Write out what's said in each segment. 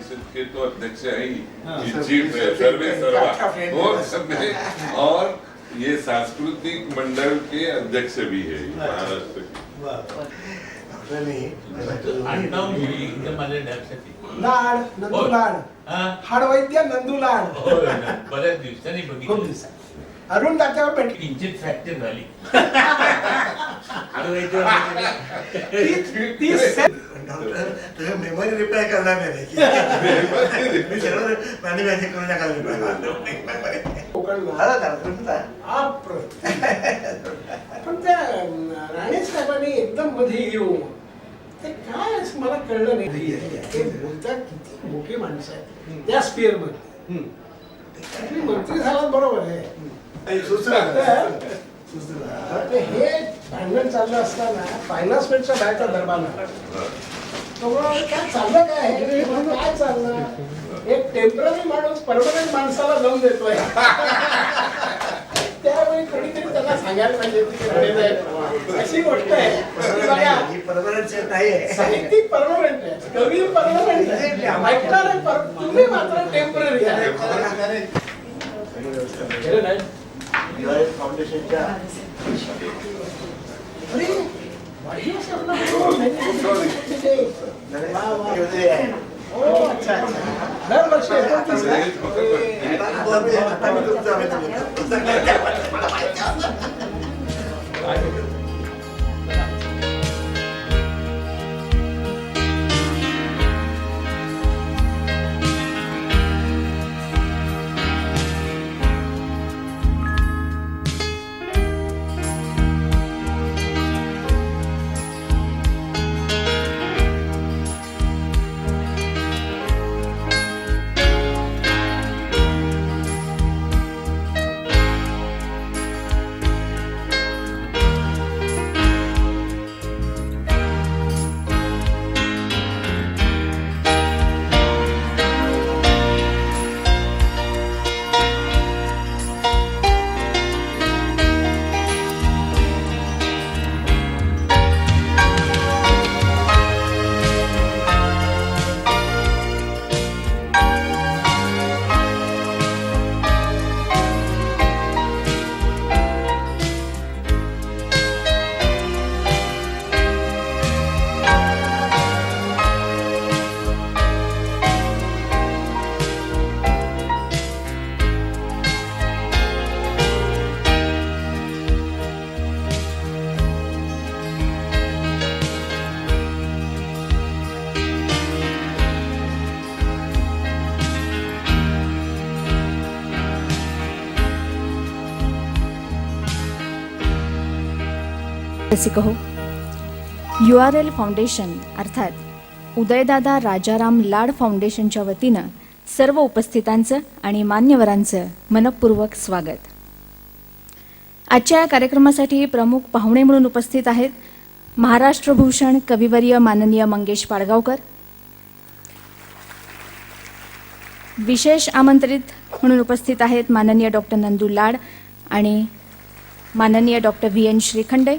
परिषद के तो अध्यक्ष हैं ही, चीफ है, सर्वे सर्वा और सबने, और ये सांस्कृतिक मंडल के अध्यक्ष भी है महाराष्ट्र के। लाड, नंदू लाड, हाडवैद्य नंदू लाड. बऱ्याच दिवसांनी बघितलं. अरुण दात्यावर भेट किंचित फ्रॅक्चर झाली. मेमरी रिपेअर करणार नाही पण त्या राणे साहेबांनी एकदम मध्ये येऊ ते काय असं मला कळलं नाही. ते बोलतात किती मोठी माणसं आहेत त्या स्पिअर मध्ये. तुम्ही मंत्री झालात बरोबर आहे, हे भांडण चाललं असताना फायनान्स मिनिस्टरच्या बाहेरचा दरबार काय चाललं, काय चाललं. एक टेम्पररी माणूस परमनंट माणसाला जाऊन देतोय. त्यावेळी कोणीतरी त्यांना सांगायला पाहिजे अशी गोष्ट आहे. परमनंट नाही, साहित्यिक परमनंट आहे, कवी परमनंट आहे, ऐकणारे तुम्ही मात्र टेम्पररी आहे. फाउंडेशनच्या दरवर्षी रसिक हो, URL फाउंडेशन अर्थात उदयदादा राजाराम लाड फाउंडेशनच्या वतीनं सर्व उपस्थितांचं आणि मान्यवरांचं मनपूर्वक स्वागत. आजच्या या कार्यक्रमासाठी प्रमुख पाहुणे म्हणून उपस्थित आहेत महाराष्ट्र भूषण कविवर्य माननीय मंगेश पाडगावकर, विशेष आमंत्रित म्हणून उपस्थित आहेत माननीय डॉक्टर नंदू लाड आणि माननीय डॉक्टर VN श्रीखंडे.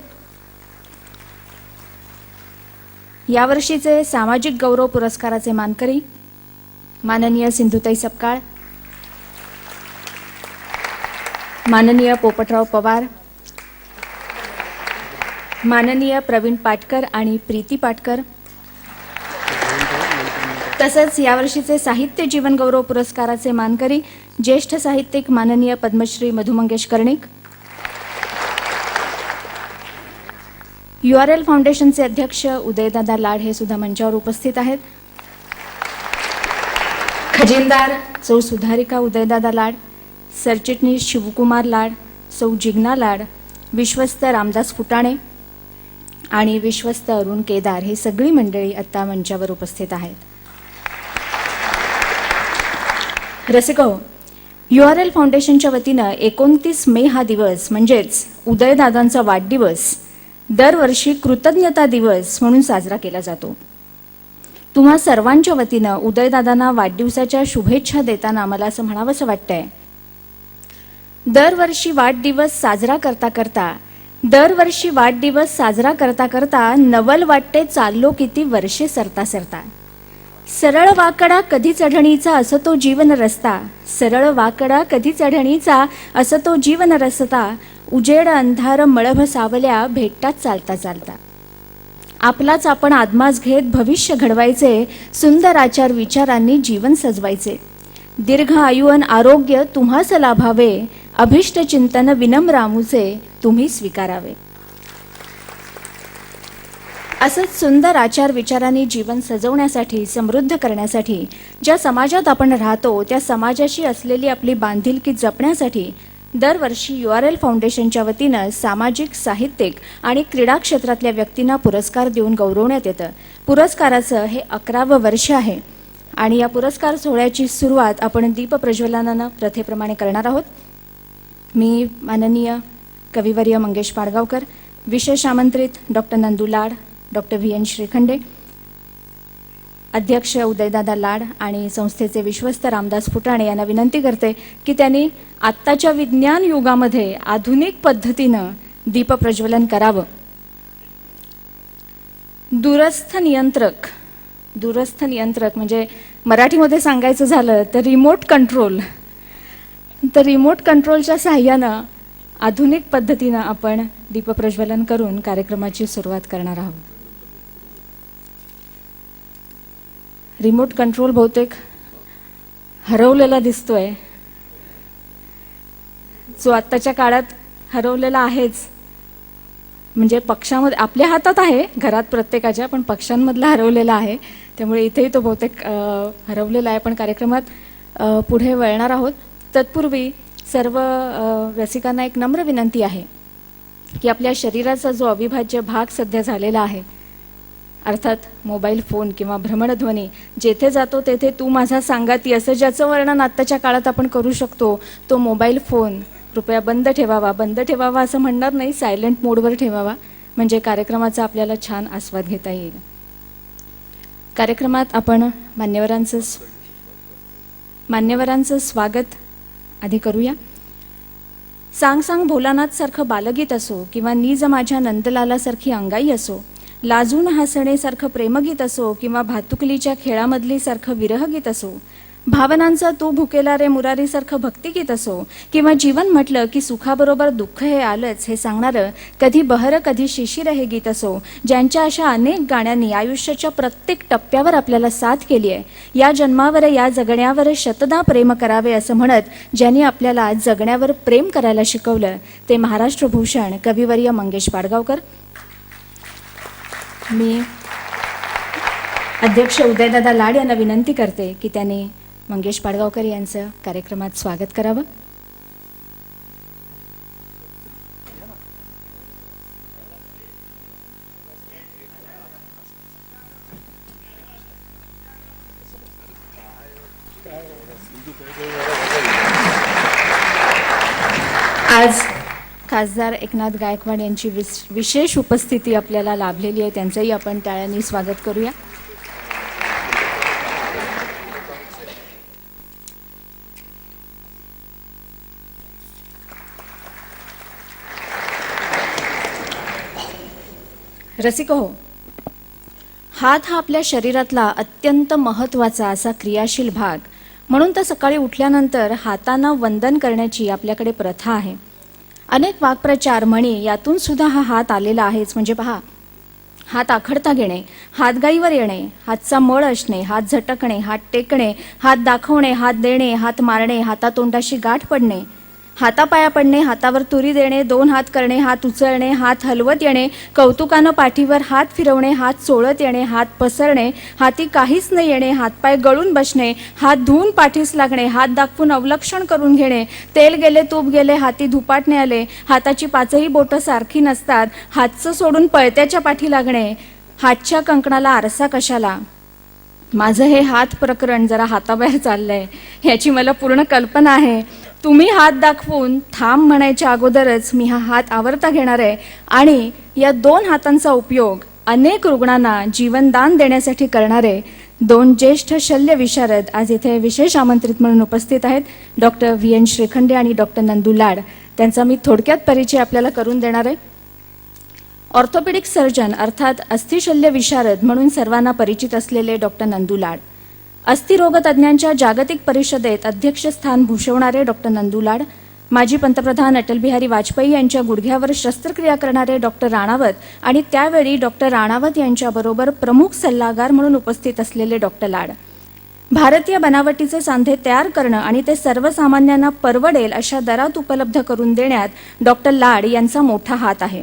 यावर्षीचे सामाजिक गौरव पुरस्काराचे मानकरी माननीय सिंधुताई सपकाळ, माननीय पोपटराव पवार, माननीय प्रवीण पाटकर आणि प्रीती पाटकर. तसेच यावर्षीचे साहित्य जीवन गौरव पुरस्काराचे मानकरी ज्येष्ठ साहित्यिक माननीय पद्मश्री मधु मंगेश कर्णिक. URL फाउंडेशनचे अध्यक्ष उदयदादा लाड हे सुद्धा मंचावर उपस्थित आहेत. खजिनदार सौ सुधारिका उदयदादा लाड, सरचिटणीस शिवकुमार लाड, सौ जिग्ना लाड, विश्वस्त रामदास फुटाणे आणि विश्वस्त अरुण केदार ही सगळी मंडळी आता मंचावर उपस्थित आहेत. रसिको, URL फाउंडेशनच्या वतीनं 29 मे हा दिवस म्हणजेच उदयदादांचा वाढदिवस दरवर्षी कृतज्ञता दिवस म्हणून साजरा केला जातो. तुम्हा सर्वांच्या वतीनं उदयदादांना वाढदिवसाच्या शुभेच्छा देताना मला असं म्हणावंसं वाटतंय, दरवर्षी वाढदिवस साजरा करता करता नवल वाटते चाललो किती वर्षे सरता सरता. सरळ वाकडा कधी चढणीचा असो तो जीवन रस्ता, सरळ वाकडा कधी चढणीचा असो तो जीवन रस्ता, उजेड अंधार मळभ सावल्या भेटतात चालता चालता. आपलाच आपण आदमास घेत भविष्य घडवायचे, सुंदर आचार विचारांनी जीवन सजवायचे. दीर्घ आयुअन आरोग्य तुम्हास लाभावे, अभिष्ट चिंतन विनम्र आमुचे तुम्ही स्वीकारावे. असंच सुंदर आचार विचारांनी जीवन सजवण्यासाठी, समृद्ध करण्यासाठी, ज्या समाजात आपण राहतो त्या समाजाशी असलेली आपली बांधिलकी जपण्यासाठी दरवर्षी URL फाउंडेशनच्या वतीनं सामाजिक, साहित्यिक आणि क्रीडा क्षेत्रातल्या व्यक्तींना पुरस्कार देऊन गौरवण्यात येतं. पुरस्काराचं हे 11वं वर्ष आहे आणि या पुरस्कार सोहळ्याची सुरुवात आपण दीप प्रज्वलनानं प्रथेप्रमाणे करणार आहोत. मी माननीय कविवर्य मंगेश पाडगावकर, विशेष आमंत्रित डॉक्टर नंदू लाड, डॉक्टर VN श्रीखंडे, अध्यक्ष उदयदादा लाड आणि संस्थेचे विश्वस्त रामदास फुटाणे यांना विनंती करते की त्यांनी आत्ताच्या विज्ञान युगामध्ये आधुनिक पद्धतीनं दीप प्रज्वलन करावं. दूरस्थ नियंत्रक म्हणजे मराठीमध्ये सांगायचं झालं तर रिमोट कंट्रोलच्या साहाय्यानं आधुनिक पद्धतीनं आपण दीप प्रज्वलन करून कार्यक्रमाची सुरुवात करणार आहोत. रिमोट कंट्रोल बहुतेक हरवलेला दिसतोय, जो आत्ताच्या काळात हरवलेला आहेच. म्हणजे पक्षामध्ये आपल्या हातात आहे, घरात प्रत्येकाच्या, पण पक्षांमधला हरवलेला आहे. त्यामुळे इथेही तो बहुतेक हरवलेला आहे. पण कार्यक्रमात पुढे वळणार आहोत. तत्पूर्वी सर्व रसिकांना एक नम्र विनंती आहे की आपल्या शरीराचा जो अविभाज्य भाग सध्या झालेला आहे, अर्थात मोबाईल फोन किंवा भ्रमणध्वनी, जेथे जातो तेथे तू माझा सांगाती असं ज्याचं वर्णन आत्ताच्या काळात आपण करू शकतो, तो मोबाईल फोन कृपया बंद ठेवावा असं म्हणणार नाही, सायलेंट मोडवर ठेवावा, म्हणजे कार्यक्रमाचा आपल्याला छान आस्वाद घेता येईल. कार्यक्रमात आपण मान्यवरांचं स्वागत आधी करूया. सांग सांग भोलानाथ सारखं बालगीत असो किंवा नीज माझ्या नंदलालासारखी अंगाई असो, लाजून हसणेसारखं प्रेमगीत असो किंवा भातुकलीच्या खेळामधली सारखं विरहगीत असो, भावनांचा तू भुकेला रे मुरारीसारखं भक्तिगीत असो किंवा जीवन म्हटलं की सुखाबरोबर दुःख हे आलंच हे सांगणारं कधी बहर कधी शिशिर हे गीत असो, ज्यांच्या अशा अनेक गाण्यांनी आयुष्याच्या प्रत्येक टप्प्यावर आपल्याला साथ केली आहे. या जन्मावर या जगण्यावर शतदा प्रेम करावे असं म्हणत ज्यांनी आपल्याला जगण्यावर प्रेम करायला शिकवलं ते महाराष्ट्र भूषण कविवर्य मंगेश पाडगावकर. मी अध्यक्ष उदयदादा लाड यांना विनंती करते की त्यांनी मंगेश पाडगावकर यांचं कार्यक्रमात स्वागत करावं. आज खासदार एकनाथ गायकवाड यांची विशेष उपस्थिती आपल्याला लाभलेली आहे. त्यांचंही आपण टाळ्यांनी स्वागत करूया. रसिको, हात हा आपल्या शरीरातला अत्यंत महत्त्वाचा असा क्रियाशील भाग. म्हणून तर सकाळी उठल्यानंतर हातांना वंदन करण्याची आपल्याकडे प्रथा आहे. अनेक वाक्प्रचार म्हणी यातून सुद्धा हा हात आलेला आहेच. म्हणजे पहा, हात आखडता घेणे, हातगाईवर येणे, हातचा मळ असणे, हात झटकणे, हात टेकणे, हात दाखवणे, हात देणे, हात मारणे, हातातोंडाशी गाठ पडणे, हातापाया पडणे, हातावर तुरी देणे, दोन हात करणे, हात उचलणे, हात हलवत येणे, कौतुकानं पाठीवर हात फिरवणे, हात चोळत येणे, हात पसरणे, हाती काहीच नाही येणे, हातपाय गळून बसणे, हात धुवून पाठीस लागणे, हात दाखवून अवलक्षण करून घेणे, तेल गेले तूप गेले, हाती धुपाटणे आले, हाताची पाचही बोटं सारखी नसतात, हातचं सोडून पळत्याच्या पाठी लागणे, हातच्या कंकणाला आरसा कशाला. माझं हे हात प्रकरण जरा हाताबाहेर चाललंय, ह्याची मला पूर्ण कल्पना आहे. तुम्ही हात दाखवून थांब म्हणायच्या अगोदरच मी हा हात आवरता घेणार आहे आणि या दोन हातांचा उपयोग अनेक रुग्णांना जीवनदान देण्यासाठी करणारे दोन ज्येष्ठ शल्य विशारद आज इथे विशेष आमंत्रित म्हणून उपस्थित आहेत. डॉक्टर VN श्रीखंडे आणि डॉक्टर नंदू लाड. त्यांचा मी थोडक्यात परिचय आपल्याला करून देणार आहे. ऑर्थोपेडिक सर्जन अर्थात अस्थिशल्य विशारद म्हणून सर्वांना परिचित असलेले डॉक्टर नंदू लाड अस्थिरोग तज्ज्ञांच्या जागतिक परिषदेत अध्यक्षस्थान भूषवणारे डॉक्टर नंदू लाड, माजी पंतप्रधान अटल बिहारी वाजपेयी यांच्या गुडघ्यावर शस्त्रक्रिया करणारे डॉक्टर राणावत आणि त्यावेळी डॉक्टर राणावत यांच्याबरोबर प्रमुख सल्लागार म्हणून उपस्थित असलेले डॉक्टर लाड. भारतीय बनावटीचे सांधे तयार करणं आणि ते सर्वसामान्यांना परवडेल अशा दरात उपलब्ध करून देण्यात डॉक्टर लाड यांचा मोठा हात आहे.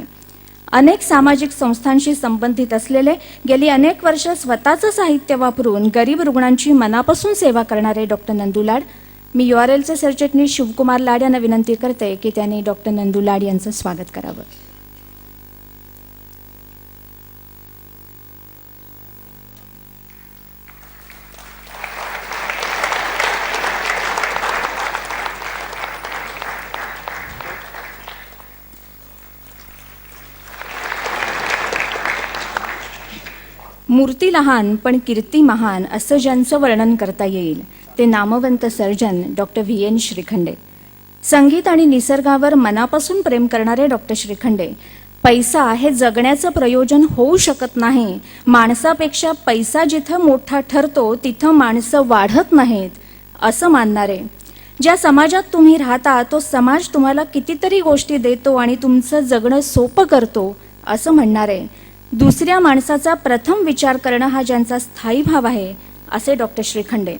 अनेक सामाजिक संस्थांशी संबंधित असलेले, गेली अनेक वर्ष स्वतःचं साहित्य वापरून गरीब रुग्णांची मनापासून सेवा करणारे डॉक्टर नंदू लाड. मी URLचे सरचिटणीस शिवकुमार लाड यांना विनंती करते की त्यांनी डॉक्टर नंदू लाड यांचं स्वागत करावं. मूर्ती लहान पण कीर्ती महान असं ज्यांचं वर्णन करता येईल ते नामवंत सर्जन डॉक्टर VN श्रीखंडे. संगीत आणि निसर्गावर मनापासून प्रेम करणारे डॉक्टर श्रीखंडे. पैसा हे जगण्याचं प्रयोजन होऊ शकत नाही. माणसापेक्षा पैसा जिथं मोठा ठरतो तिथं माणसं वाढत नाहीत असं मानणारे. ज्या समाजात तुम्ही राहता तो समाज तुम्हाला कितीतरी गोष्टी देतो आणि तुमचं जगणं सोपं करतो असं म्हणणारे. दुसऱ्या माणसाचा प्रथम विचार करणं हा ज्यांचा स्थायी भाव आहे असे डॉक्टर श्रीखंडे.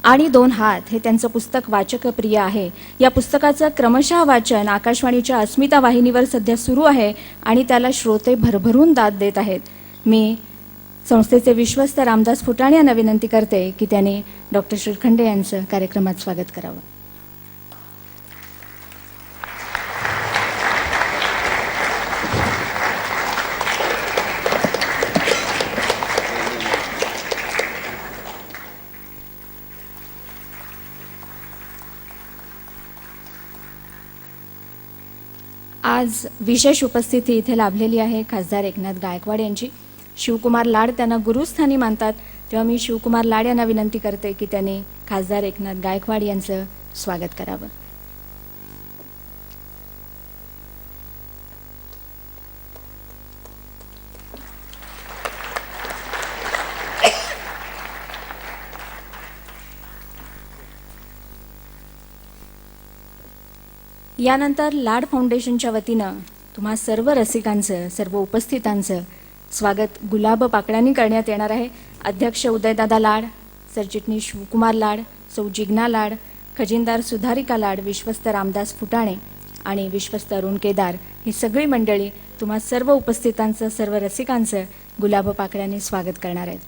आणि 2 हात हे त्यांचं पुस्तक वाचकप्रिय आहे. या पुस्तकाचं क्रमशः वाचन आकाशवाणीच्या अस्मिता वाहिनीवर सध्या सुरू आहे आणि त्याला श्रोते भरभरून दाद देत आहेत. मी संस्थेचे विश्वस्त रामदास फुटाणे यांना विनंती करते की त्यांनी डॉक्टर श्रीखंडे यांचं कार्यक्रमात स्वागत करावं. आज विशेष उपस्थिती इथे लाभलेली आहे खासदार एकनाथ गायकवाड यांची. शिवकुमार लाड त्यांना गुरुस्थानी मानतात, तेव्हा मी शिवकुमार लाड यांना विनंती करते की त्यांनी खासदार एकनाथ गायकवाड यांचं स्वागत करावं. यानंतर लाड फाउंडेशनच्या वतीनं तुम्हा सर्व रसिकांचं, सर्व उपस्थितांचं स्वागत गुलाब पाकळ्यांनी करण्यात येणार आहे. अध्यक्ष उदयदादा लाड, सरचिटणीस शिवकुमार लाड, सौ जिग्ना लाड, खजिनदार सुधारिका लाड, विश्वस्त रामदास फुटाणे आणि विश्वस्त अरुण केदार ही सगळी मंडळी तुम्हा सर्व उपस्थितांचं, सर्व रसिकांचं गुलाब पाकळ्यांनी स्वागत करणार आहेत.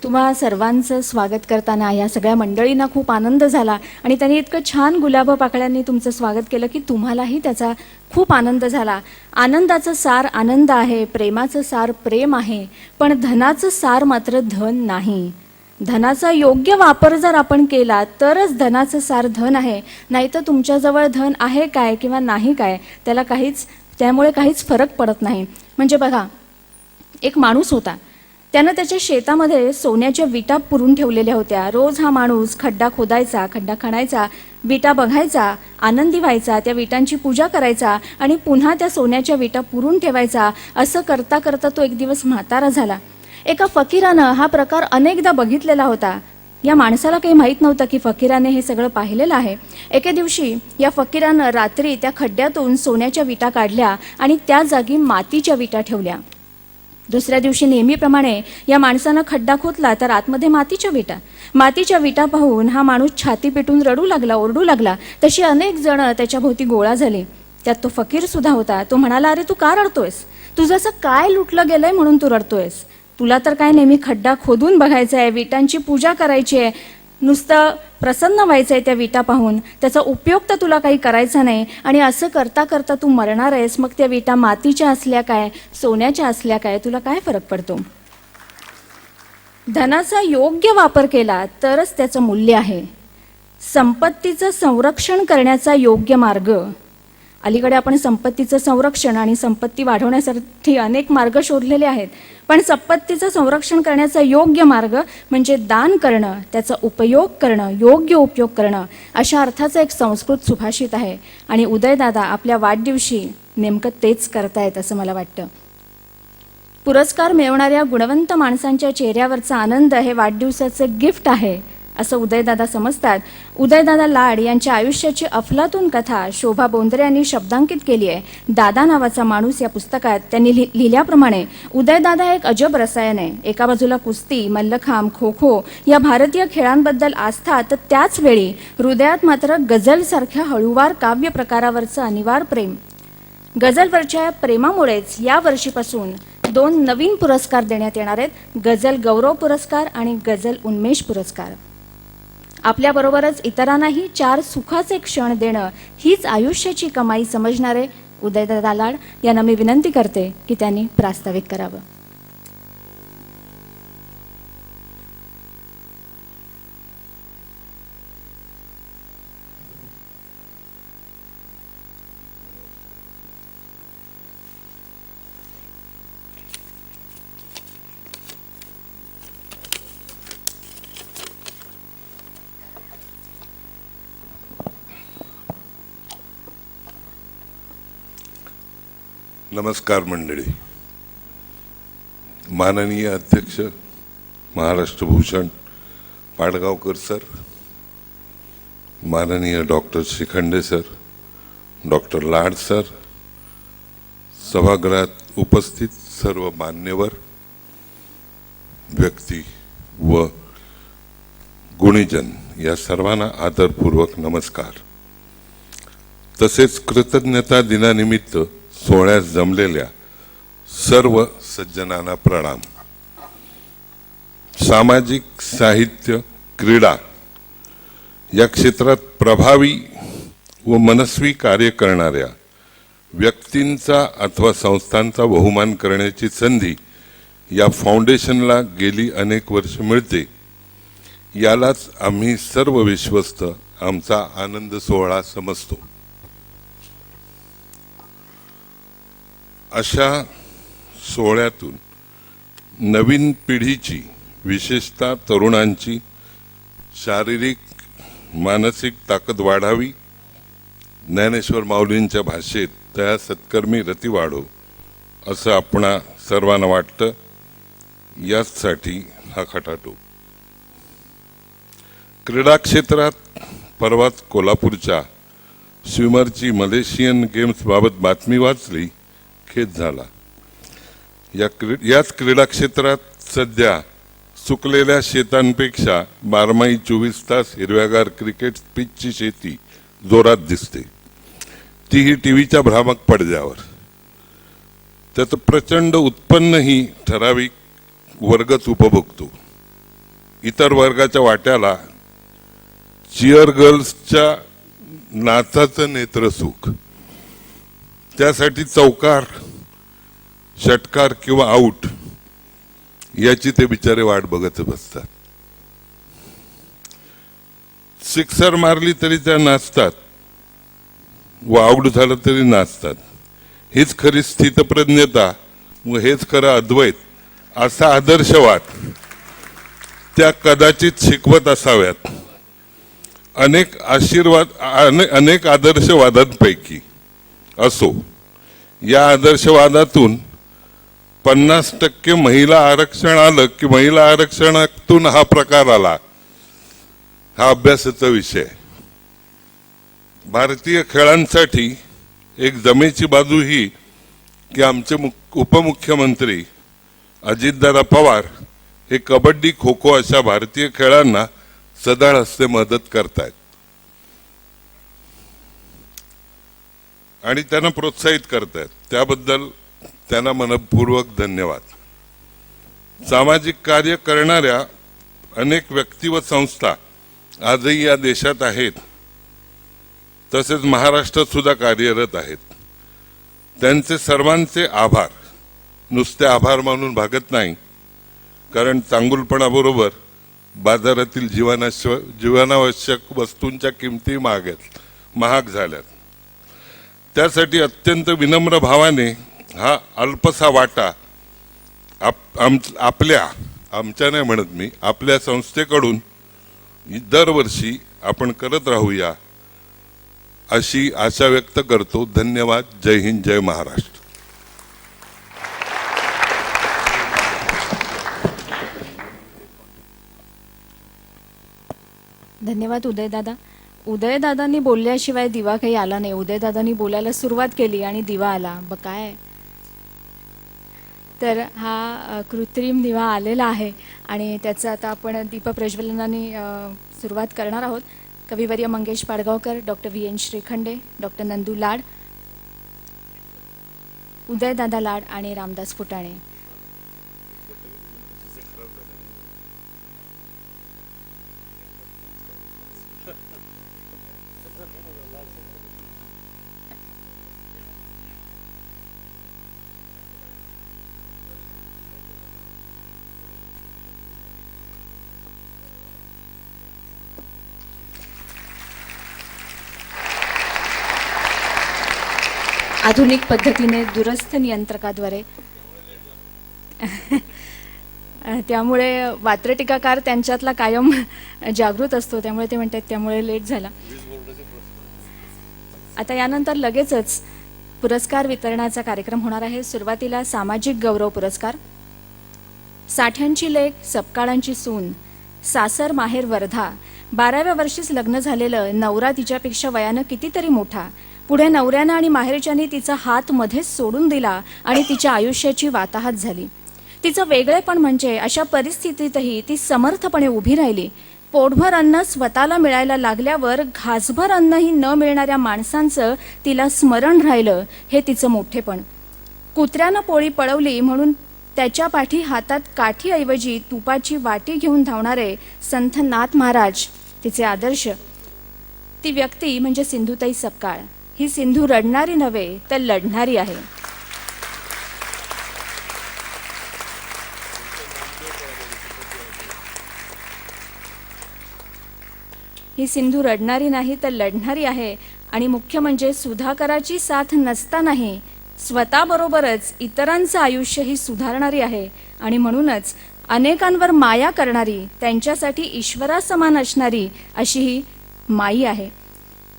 तुम्हा सर्वांचं स्वागत करताना या सगळ्या मंडळींना खूप आनंद झाला आणि त्यांनी इतकं छान गुलाब पाकळ्यांनी तुमचं स्वागत केलं की तुम्हालाही त्याचा खूप आनंद झाला. आनंदाचं सार आनंद आहे, प्रेमाचं सार प्रेम आहे, पण धनाचं सार मात्र धन नाही. धनाचा योग्य वापर जर आपण केला तरच धनाचं सार धन आहे, नाहीतर तुमच्याजवळ धन आहे काय किंवा नाही काय त्यामुळे काहीच फरक पडत नाही. म्हणजे बघा, एक माणूस होता, त्यानं त्याच्या शेतामध्ये सोन्याच्या विटा पुरून ठेवलेल्या होत्या. रोज हा माणूस खड्डा खोदायचा, खड्डा खणायचा, विटा बघायचा, आनंदी व्हायचा, त्या विटांची पूजा करायचा आणि पुन्हा त्या सोन्याच्या विटा पुरून ठेवायचा. असं करता करता तो एक दिवस म्हातारा झाला. एका फकीरानं हा प्रकार अनेकदा बघितलेला होता. या माणसाला काही माहीत नव्हतं की फकीराने हे सगळं पाहिलेलं आहे. एके दिवशी या फकीरानं रात्री त्या खड्ड्यातून सोन्याच्या विटा काढल्या आणि त्या जागी मातीच्या विटा ठेवल्या. दुसऱ्या दिवशी नेहमीप्रमाणे या माणसानं खड्डा खोदला तर आतमध्ये मातीच्या विटा पाहून हा माणूस छाती पेटून रडू लागला, ओरडू लागला. तशी अनेक जण त्याच्या भोवती गोळा झाले. त्यात तो फकीर सुद्धा होता. तो म्हणाला, अरे तू का रडतोयस? तुझं असं काय लुटलं गेलंय म्हणून तू रडतोयस? तुला तर काय नेहमी खड्डा खोदून बघायचा आहे, विटांची पूजा करायची आहे, नुसतं प्रसन्न व्हायचं आहे त्या विटा पाहून, त्याचा उपयोग तर तुला काही करायचा नाही. आणि असं करता करता तू मरणार आहेस. मग त्या विटा मातीच्या असल्या काय, सोन्याच्या असल्या काय, तुला काय फरक पडतो? धनाचा योग्य वापर केला तरच त्याचं मूल्य आहे. संपत्तीचं संरक्षण करण्याचा योग्य मार्ग. अलीकडे आपण संपत्तीचं संरक्षण आणि संपत्ती वाढवण्यासाठी अनेक मार्ग शोधलेले आहेत, पण संपत्तीचं संरक्षण करण्याचा योग्य मार्ग म्हणजे दान करणं, त्याचा उपयोग करणं, योग्य उपयोग करणं, अशा अर्थाचं एक संस्कृत सुभाषित आहे. आणि उदयदादा आपल्या वाढदिवशी नेमकं तेच करतायत असं मला वाटतं. पुरस्कार मिळवणाऱ्या गुणवंत माणसांच्या चेहऱ्यावरचा आनंद हे वाढदिवसाचं गिफ्ट आहे असं उदयदादा समजतात. उदयदादा लाड यांच्या आयुष्याची अफलातून कथा शोभा बोंद्रे यांनी शब्दांकित केली आहे. दादा नावाचा माणूस या पुस्तकात त्यांनी लिहिल्याप्रमाणे उदयदादा एक अजब रसायन आहे. एका बाजूला कुस्ती, मल्लखांब, खो खो या भारतीय खेळांबद्दल आस्था, तर त्याच वेळी हृदयात मात्र गझलसारख्या हळूवार काव्य प्रकारावरचं अनिवार्य प्रेम. गझलवरच्या प्रेमामुळेच या वर्षीपासून 2 नवीन पुरस्कार देण्यात येणार आहेत, गझल गौरव पुरस्कार आणि गझल उन्मेष पुरस्कार. आपल्याबरोबरच इतरांनाही 4 सुखाचे क्षण देणं हीच आयुष्याची कमाई समजणारे उदयदादा लाड यांना मी विनंती करते की त्यांनी प्रास्ताविक करावं. नमस्कार मंडळी. माननीय अध्यक्ष महाराष्ट्र भूषण पाडगावकर सर, माननीय डॉक्टर शिखंडे सर, डॉक्टर लाड सर, सभागृहात उपस्थित सर्व मान्यवर व्यक्ती व गुणीजन या सर्वांना आदरपूर्वक नमस्कार. तसेच कृतज्ञता दिनानिमित्त सोहळ्यात जमलेल्या सर्व सज्जनांना प्रणाम. सामाजिक, साहित्य, क्रीडा या क्षेत्रात प्रभावी व मनस्वी कार्य करणाऱ्या व्यक्तींचा अथवा संस्थांचा बहुमान करण्याची संधी या फाउंडेशनला गेली अनेक वर्ष मिळते. यालाच आम्ही सर्व विश्वस्त आमचा आनंद सोहळा समजतो. अशा सोहळ्यातून नवीन पिढीची, विशेषतः तरुणांची शारीरिक मानसिक ताकद वाढावी, ज्ञानेश्वर माऊलींच्या भाषेत तया सत्कर्मी रती वाढो असं आपणा सर्वांना वाटतं. यासाठी हा खटाटोप. क्रीडा क्षेत्रात परवाच कोल्हापूरच्या स्विमरची मलेशियन गेम्स बाबत बातमी वाचली, खेद झाला. याच क्रीडा क्षेत्रात सध्या सुकलेल्या शेतांपेक्षा 12 24 तास हिरव्यागार क्रिकेट पिचची शेती जोरात दिसते, तीही टीव्हीच्या भ्रामक पडद्यावर. त्याचं प्रचंड उत्पन्नही ठराविक वर्गच उपभोगतो. इतर वर्गाच्या वाट्याला चिअर गर्ल्सच्या नाचाचं नेत्रसुख, त्यासाठी चौकार, षटकार किंवा आऊट याची ते बिचारे वाट बघत बसतात. सिक्सर मारली तरी त्या नाचतात व आऊट झालं तरी नाचतात. हीच खरी स्थितप्रज्ञता व हेच खरं अद्वैत असा आदर्शवाद त्या कदाचित शिकवत असाव्यात. अनेक आदर्शवादांपैकी असो, या आदर्शवादातून 50% महिला आरक्षण आलं की महिला आरक्षणातून हा प्रकार आला, हा अभ्यासाचा विषय. भारतीय खेळांसाठी एक जमेची बाजू ही की आमचे उपमुख्यमंत्री अजितदादा पवार हे कबड्डी, खो खो अशा भारतीय खेळांना सदाळ हस्ते मदत करतायत आणि त्यांना प्रोत्साहित करतायत. त्याबद्दल त्यांना मनपूर्वक धन्यवाद. सामाजिक कार्य करणाऱ्या अनेक व्यक्ती व संस्था आजही या देशात आहेत, तसेच महाराष्ट्रात सुद्धा कार्यरत आहेत. त्यांचे सर्वांचे आभार नुसते आभार मानून भागत नाही, कारण चांगुलपणाबरोबर बाजारातील जीवनावश्यक वस्तूंच्या किमती महाग झाल्यात. त्यासाठी अत्यंत विनम्र भावाने हा अल्पसा वाटा आमच्या नाही म्हणत मी, आपल्या संस्थेकडून दरवर्षी आपण करत राहूया अशी आशा व्यक्त करतो. धन्यवाद. जय हिंद, जय महाराष्ट्र. धन्यवाद उदयदादा. उदयदादांनी बोलल्याशिवाय दिवा काही आला नाही. उदयदादांनी बोलायला सुरुवात केली आणि दिवा आला. काय तर हा कृत्रिम दिवा आलेला आहे आणि त्याचं आता आपण दीपप्रज्वलनाने सुरुवात करणार आहोत. कविवर्य Mangesh Padgaonkar, doctor VN Shrikhande, doctor Nandu Lad, उदयदादा लाड आणि रामदास फुटाणे. आधुनिक पद्धतीने दूरस्थ नियंत्रकाद्वारे त्यामुळे वात्र टीकाकार त्यांच्यातला कायम जागृत असतो, त्यामुळे ते म्हणतात त्यामुळे लेट झाला. आता यानंतर लगेचच पुरस्कार वितरणाचा कार्यक्रम होणार आहे. सुरुवातीला सामाजिक गौरव पुरस्कार. साठ्यांची लेक, सपकाळांची सून, सासर माहेर वर्धा, 12व्या वर्षीच लग्न झालेलं, नवरा तिच्यापेक्षा वयानं कितीतरी मोठा, पुढे नवऱ्यानं आणि माहेरच्यानी तिचा हात मध्येच सोडून दिला आणि तिच्या आयुष्याची वाताहत झाली. तिचं वेगळेपण म्हणजे अशा परिस्थितीतही ती समर्थपणे उभी राहिली. पोटभर अन्न स्वतःला मिळायला लागल्यावर घासभर अन्नही न मिळणाऱ्या माणसांचं तिला स्मरण राहिलं, हे तिचं मोठेपण. कुत्र्यानं पोळी पळवली म्हणून त्याच्या पाठी हातात काठीऐवजी तुपाची वाटी घेऊन धावणारे संत नाथ महाराज तिचे आदर्श. ती व्यक्ती म्हणजे सिंधुताई सपकाळ. ही सिंधू रडणारी नव्हे तर लढणारी आहे. ही सिंधू रडणारी नाही तर लढणारी आहे. आणि मुख्य म्हणजे सुधाकराची साथ नसतानाही स्वतःबरोबरच इतरांचं आयुष्यही सुधारणारी आहे. आणि म्हणूनच अनेकांवर माया करणारी, त्यांच्यासाठी ईश्वरासमान असणारी अशी ही माई आहे.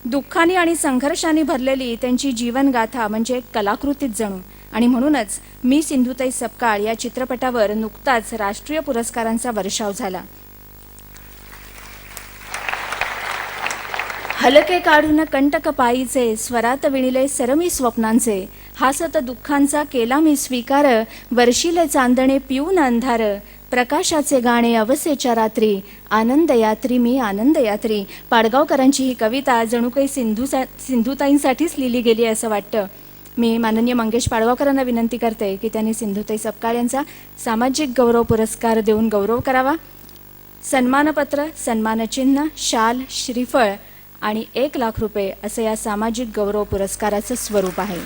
दुःखाने आणि संघर्षाने भरलेली त्यांची जीवनगाथा म्हणजे कलाकृतीच जणू. आणि म्हणूनच मी सिंधुताई सपकाळ या चित्रपटावर नुकताच राष्ट्रीय पुरस्कारांचा वर्षाव झाला. हलके काढून कंटक पायीचे, स्वरात विणिले सरमी स्वप्नांचे, हासत दुःखांचा केला मी स्वीकार, वर्षिले चांदणे पिऊन अंधार, प्रकाशाचे गाणे अवसेच्या रात्री, आनंद यात्री मी आनंद यात्री. पाडगावकरांची ही कविता जणू काही सिंधुताईंसाठीच लिहिली गेली असं वाटतं. मी माननीय मंगेश पाडगावकरांना विनंती करते की त्यांनी सिंधुताई सपकाळ यांचा सामाजिक गौरव पुरस्कार देऊन गौरव करावा. सन्मानपत्र, सन्मानचिन्ह, शाल, श्रीफळ आणि 1 लाख रुपये असं या सामाजिक गौरव पुरस्काराचं स्वरूप आहे.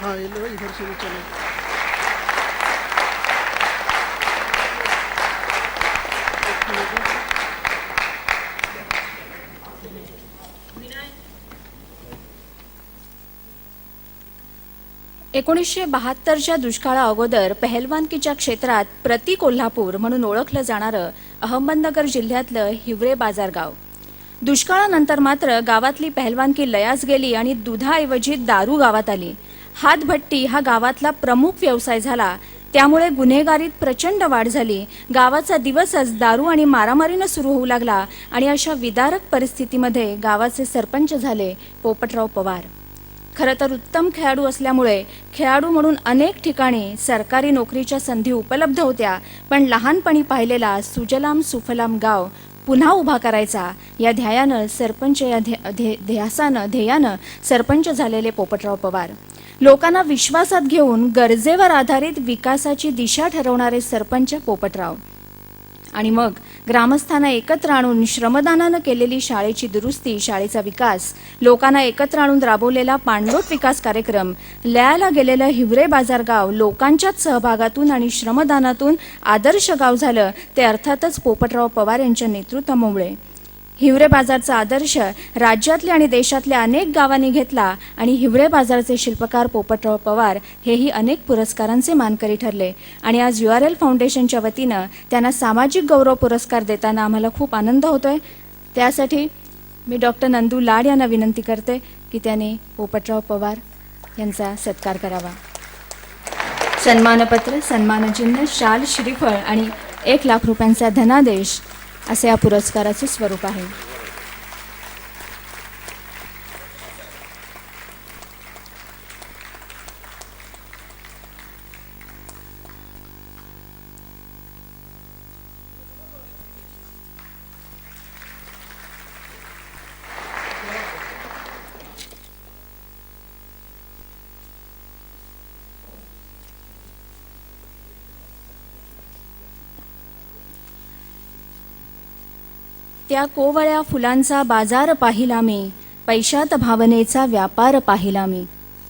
हाँ ये लो इधर से भी चलो. एकोणीसशे 1972च्या दुष्काळा अगोदर पहलवानकीच्या क्षेत्रात प्रति कोल्हापूर म्हणून ओळखलं जाणारं अहमदनगर जिल्ह्यातलं हिवरे बाजार गाव. दुष्काळानंतर मात्र गावातली पहलवानकी लयास गेली आणि दुधाऐवजी दारू गावात आली. हातभट्टी हा गावातला प्रमुख व्यवसाय झाला. त्यामुळे गुन्हेगारीत प्रचंड वाढ झाली. गावाचा दिवसच दारू आणि मारामारीनं सुरू होऊ लागला आणि अशा विदारक परिस्थितीमध्ये गावाचे सरपंच झाले पोपटराव पवार. खरं तर उत्तम खेळाडू असल्यामुळे खेळाडू म्हणून अनेक ठिकाणी सरकारी नोकरीच्या संधी उपलब्ध होत्या, पण लहानपणी पाहिलेला सुजलाम सुफलाम गाव पुन्हा उभा करायचा या ध्येयानं सरपंच झालेले पोपटराव पवार. लोकांना विश्वासात घेऊन गरजेवर आधारित विकासाची दिशा ठरवणारे सरपंच पोपटराव. आणि मग ग्रामस्थांना एकत्र आणून श्रमदानानं केलेली शाळेची दुरुस्ती, शाळेचा विकास, लोकांना एकत्र आणून राबवलेला पाणलोट विकास कार्यक्रम, लयाला गेलेलं हिवरे बाजार गाव लोकांच्याच सहभागातून आणि श्रमदानातून आदर्श गाव झालं ते अर्थातच पोपटराव पवार यांच्या नेतृत्वामुळे. हिवरे बाजारचा आदर्श राज्यातल्या आणि देशातल्या अनेक गावांनी घेतला आणि हिवरे बाजारचे शिल्पकार पोपटराव पवार हेही अनेक पुरस्कारांचे मानकरी ठरले. आणि आज URL फाउंडेशनच्या वतीनं त्यांना सामाजिक गौरव पुरस्कार देताना आम्हाला खूप आनंद होतोय. त्यासाठी मी डॉक्टर नंदू लाड यांना विनंती करते की त्यांनी पोपटराव पवार यांचा सत्कार करावा. सन्मानपत्र, सन्मानचिन्ह, शाल, श्रीफळ आणि 1 लाख रुपयांचा धनादेश असे या पुरस्काराचे स्वरूप आहे. त्या कोवळ्या फुलांचा बाजार पाहिला मी, पैशात भावनेचा व्यापार पाहिला मी.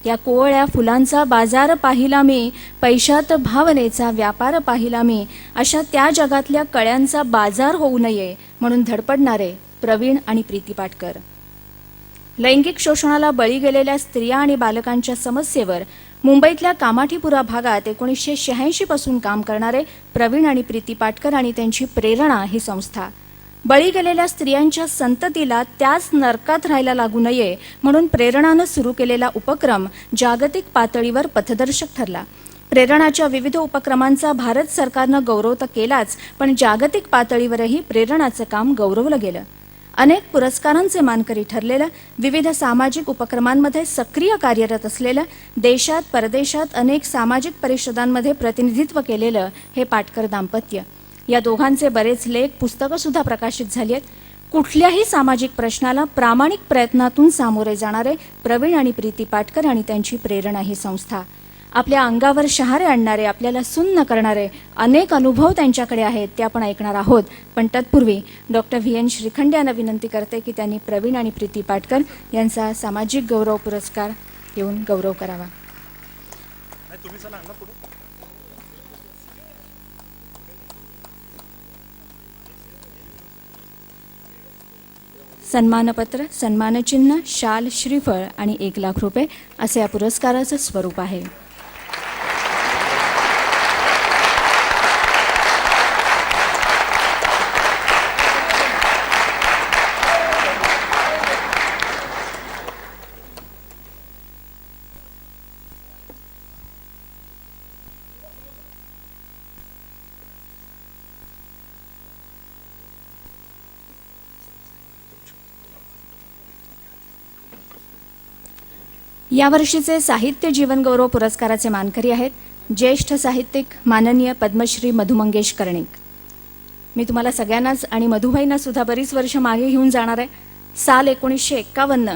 त्या कोवळ्या फुलांचा बाजार पाहिला मी, पैशात भावनेचा व्यापार पाहिला मी. अशा त्या जगातल्या कळ्यांचा बाजार होऊ नये म्हणून धडपडणारे प्रवीण आणि प्रीती पाटकर. लैंगिक शोषणाला बळी गेलेल्या स्त्रिया आणि बालकांच्या समस्येवर मुंबईतल्या कामाठीपुरा भागात 1986 पासून काम करणारे प्रवीण आणि प्रीती पाटकर आणि त्यांची प्रेरणा ही संस्था. बळी गेलेल्या स्त्रियांच्या संततीला त्याच नरकात राहायला लागू नये म्हणून प्रेरणानं सुरू केलेला उपक्रम जागतिक पातळीवर पथदर्शक ठरला. प्रेरणाच्या विविध उपक्रमांचा भारत सरकारनं गौरव तर केलाच, पण जागतिक पातळीवरही प्रेरणाचं काम गौरवलं गेलं. अनेक पुरस्कारांचे मानकरी ठरलेलं, विविध सामाजिक उपक्रमांमध्ये सक्रिय कार्यरत असलेलं, देशात परदेशात अनेक सामाजिक परिषदांमध्ये प्रतिनिधित्व केलेलं हे पाटकर दाम्पत्य. या दोघांचे बरेच लेख, पुस्तकं सुद्धा प्रकाशित झाली आहेत. कुठल्याही सामाजिक प्रश्नाला प्रामाणिक प्रयत्नातून सामोरे जाणारे प्रवीण आणि प्रीती पाटकर आणि त्यांची प्रेरणा ही संस्था. आपल्या अंगावर शहारे आणणारे, आपल्याला सुन्न करणारे अनेक अनुभव त्यांच्याकडे आहेत, ते आपण ऐकणार आहोत. पण तत्पूर्वी डॉक्टर VN श्रीखंडे यांना विनंती करते की त्यांनी प्रवीण आणि प्रीती पाटकर यांचा सामाजिक गौरव पुरस्कार देऊन गौरव करावा. सन्मानपत्र, सन्मानचिन्ह, शाल, श्रीफळ आणि 1 लाख रुपये असे या पुरस्काराचं स्वरूप आहे. यावर्षीचे साहित्य जीवनगौरव पुरस्काराचे मानकरी आहेत ज्येष्ठ साहित्यिक माननीय पद्मश्री मधु मंगेश कर्णिक. मी तुम्हाला सगळ्यांनाच आणि मधुबाईंना सुद्धा बरीच वर्ष मागे घेऊन जाणार आहे. साल 1951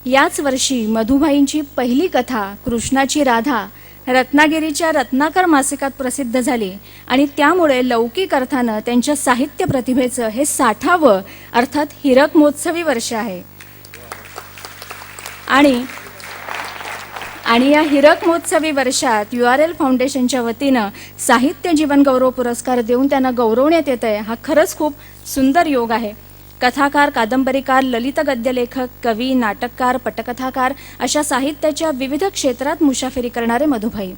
याच वर्षी मधुबाईंची पहिली कथा कृष्णाची राधा रत्नागिरीच्या रत्नाकर मासिकात प्रसिद्ध झाली आणि त्यामुळे लौकिक अर्थानं त्यांच्या साहित्य प्रतिभेचं हे 60वं अर्थात हिरक महोत्सवी वर्ष आहे. आणि या हिरक महोत्सवी वर्षात URL फाउंडेशनच्या वतीनं साहित्य जीवन गौरव पुरस्कार देऊन त्यांना गौरवण्यात येत आहे. हा खरंच खूप सुंदर योग आहे. कथाकार, कादंबरीकार, ललित गद्यलेखक, कवी, नाटककार, पटकथाकार अशा साहित्याच्या विविध क्षेत्रात मुशाफिरी करणारे मधुभाई.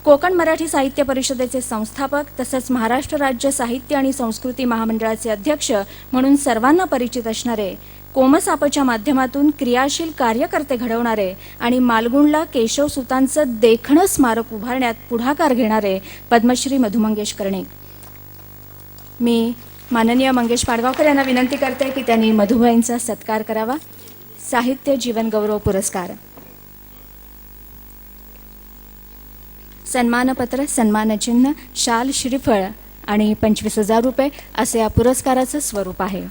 कोकण मराठी साहित्य परिषदेचे संस्थापक तसंच महाराष्ट्र राज्य साहित्य आणि संस्कृती महामंडळाचे अध्यक्ष म्हणून सर्वांना परिचित असणारे, कोमसापच्या माध्यमातून क्रियाशील कार्यकर्ते घडवणारे आणि मालगुणला केशवसुतांचं देखणं स्मारक उभारण्यात पुढाकार घेणारे पद्मश्री मधु मंगेश कर्णिक. मी माननीय मंगेश पाडगावकर यांना विनंती करते की त्यांनी मधुबाईंचा सत्कार करावा. साहित्य जीवन गौरव पुरस्कार. सन्मानपत्र, सन्मानचिन्ह, शाल, श्रीफळ आणि 25,000 रुपये असे या पुरस्काराचं स्वरूप आहे.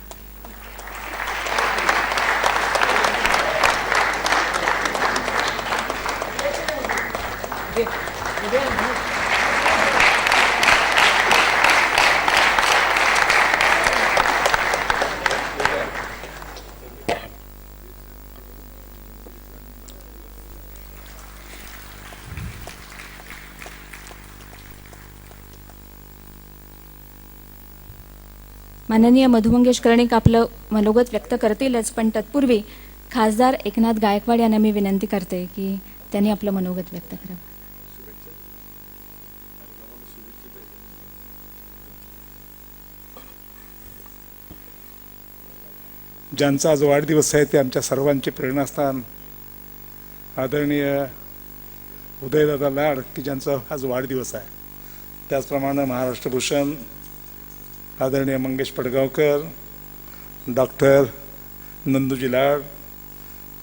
माननीय मधु मंगेश कर्णिक आपलं मनोगत व्यक्त करतीलच, पण तत्पूर्वी खासदार एकनाथ गायकवाड यांना मी विनंती करते की त्यांनी आपलं मनोगत व्यक्त करावं. ज्यांचा आज वाढदिवस आहे ते आमच्या सर्वांचे प्रेरणास्थान आदरणीय उदयदादा लाड की ज्यांचा आज वाढदिवस आहे. त्याचप्रमाणे महाराष्ट्र भूषण आदरणीय मंगेश पडगावकर, डॉक्टर नंदूजी लाड,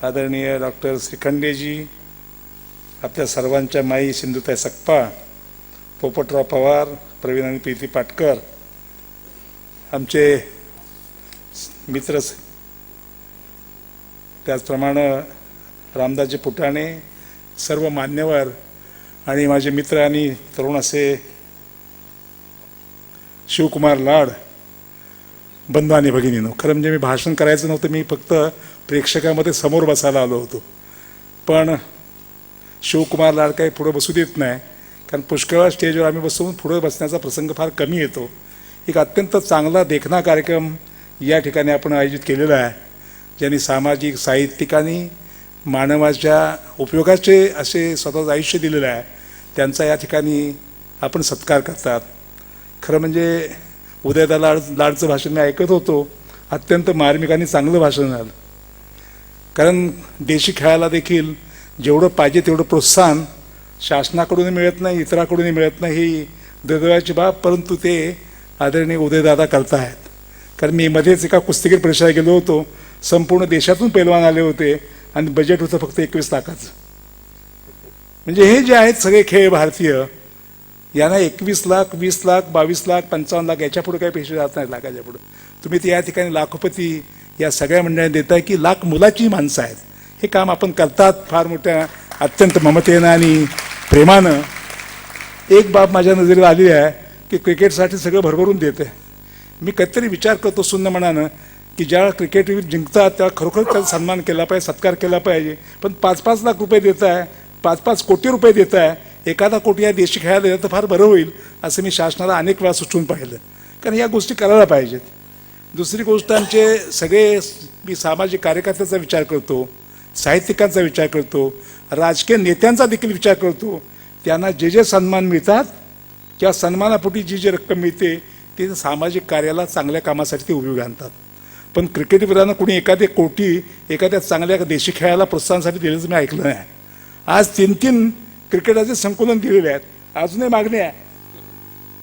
आदरणीय डॉक्टर श्रीखंडेजी, आपल्या सर्वांच्या माई सिंधुताई सकपा, पोपटराव पवार, प्रवीण आणि प्रीती पाटकर, आमचे मित्र, त्याचप्रमाणे रामदासजी पुटाणे, सर्व मान्यवर आणि माझे मित्र आणि तरुण असे शिवकुमार लाड, बंधू आणि भगिनीनो. खरं म्हणजे मी भाषण करायचं नव्हतं, मी फक्त प्रेक्षकामध्ये समोर बसायला आलो होतो. पण शिवकुमार लाड काही पुढे बसू देत नाही, कारण पुष्कळ स्टेजवर आम्ही बसून पुढे बसण्याचा प्रसंग फार कमी येतो. एक अत्यंत चांगला देखणा कार्यक्रम या ठिकाणी आपण आयोजित केलेला आहे, ज्यांनी सामाजिक, साहित्यिक आणि मानवाच्या उपयोगाचे असे स्वतःचं आयुष्य दिलेलं आहे. त्यांचा या ठिकाणी आपण सत्कार करतात. खरं म्हणजे उदयदादा लाडचं भाषण मी ऐकत होतो, अत्यंत मार्मिक आणि चांगलं भाषण झालं. कारण देशी खेळाला देखील जेवढं पाहिजे तेवढं प्रोत्साहन शासनाकडूनही मिळत नाही, इतराकडूनही मिळत नाही, ही दुर्दैवाची बाब. परंतु ते आदरणीय उदयदादा करत आहेत. कारण मी मध्येच एका कुस्तीगीर परिषदेला गेलो होतो, संपूर्ण देशातून पैलवान आले होते आणि बजेट होतं फक्त 21 लाखाचं. म्हणजे हे जे आहेत सगळे खेळ भारतीय, यांना 21 लाख, 20 लाख, 22 लाख, 55 लाख याच्या पुढे काही पैसे जात नाहीत लाखाच्या पुढे. तुम्ही ते या ठिकाणी लाखोपती या सगळ्या मंडळांनी देताय की लाख मुलाची माणसं आहेत. हे काम आपण करतात फार मोठ्या अत्यंत ममतेनं आणि प्रेमानं. एक बाब माझ्या नजरेला आली आहे की क्रिकेटसाठी सगळं भरभरून देते. मी कधीतरी विचार करतो शून्य मनानं की ज्या क्रिकेटवीर जिंकतात त्या खरोखर त्याचा सन्मान केला पाहिजे, सत्कार केला पाहिजे. पण 5-5 लाख रुपये देत आहे, 5-5 कोटी रुपये देत आहे, एखादा कोटी या देशी खेळायला दिला तर फार बरं होईल असं मी शासनाला अनेक वेळा सुचवून पाहिलं. कारण या गोष्टी करायला पाहिजेत. दुसरी गोष्ट, आमचे सगळे मी सामाजिक कार्यकर्त्याचा विचार करतो, साहित्यिकांचा विचार करतो, राजकीय नेत्यांचा देखील विचार करतो. त्यांना जे जे सन्मान मिळतात किंवा सन्मानापोटी जी रक्कम मिळते ते सामाजिक कार्याला, चांगल्या कामासाठी ते उपयोगी आणतात. पण क्रिकेटवीरांना कोणी एखादे कोटी एखाद्या चांगल्या देशी खेळाला प्रोत्साहनासाठी दिल्याचं मी ऐकलं नाही. आज 3-3 क्रिकेटाचे संकुलन दिलेले आहेत, अजूनही मागणी आहे.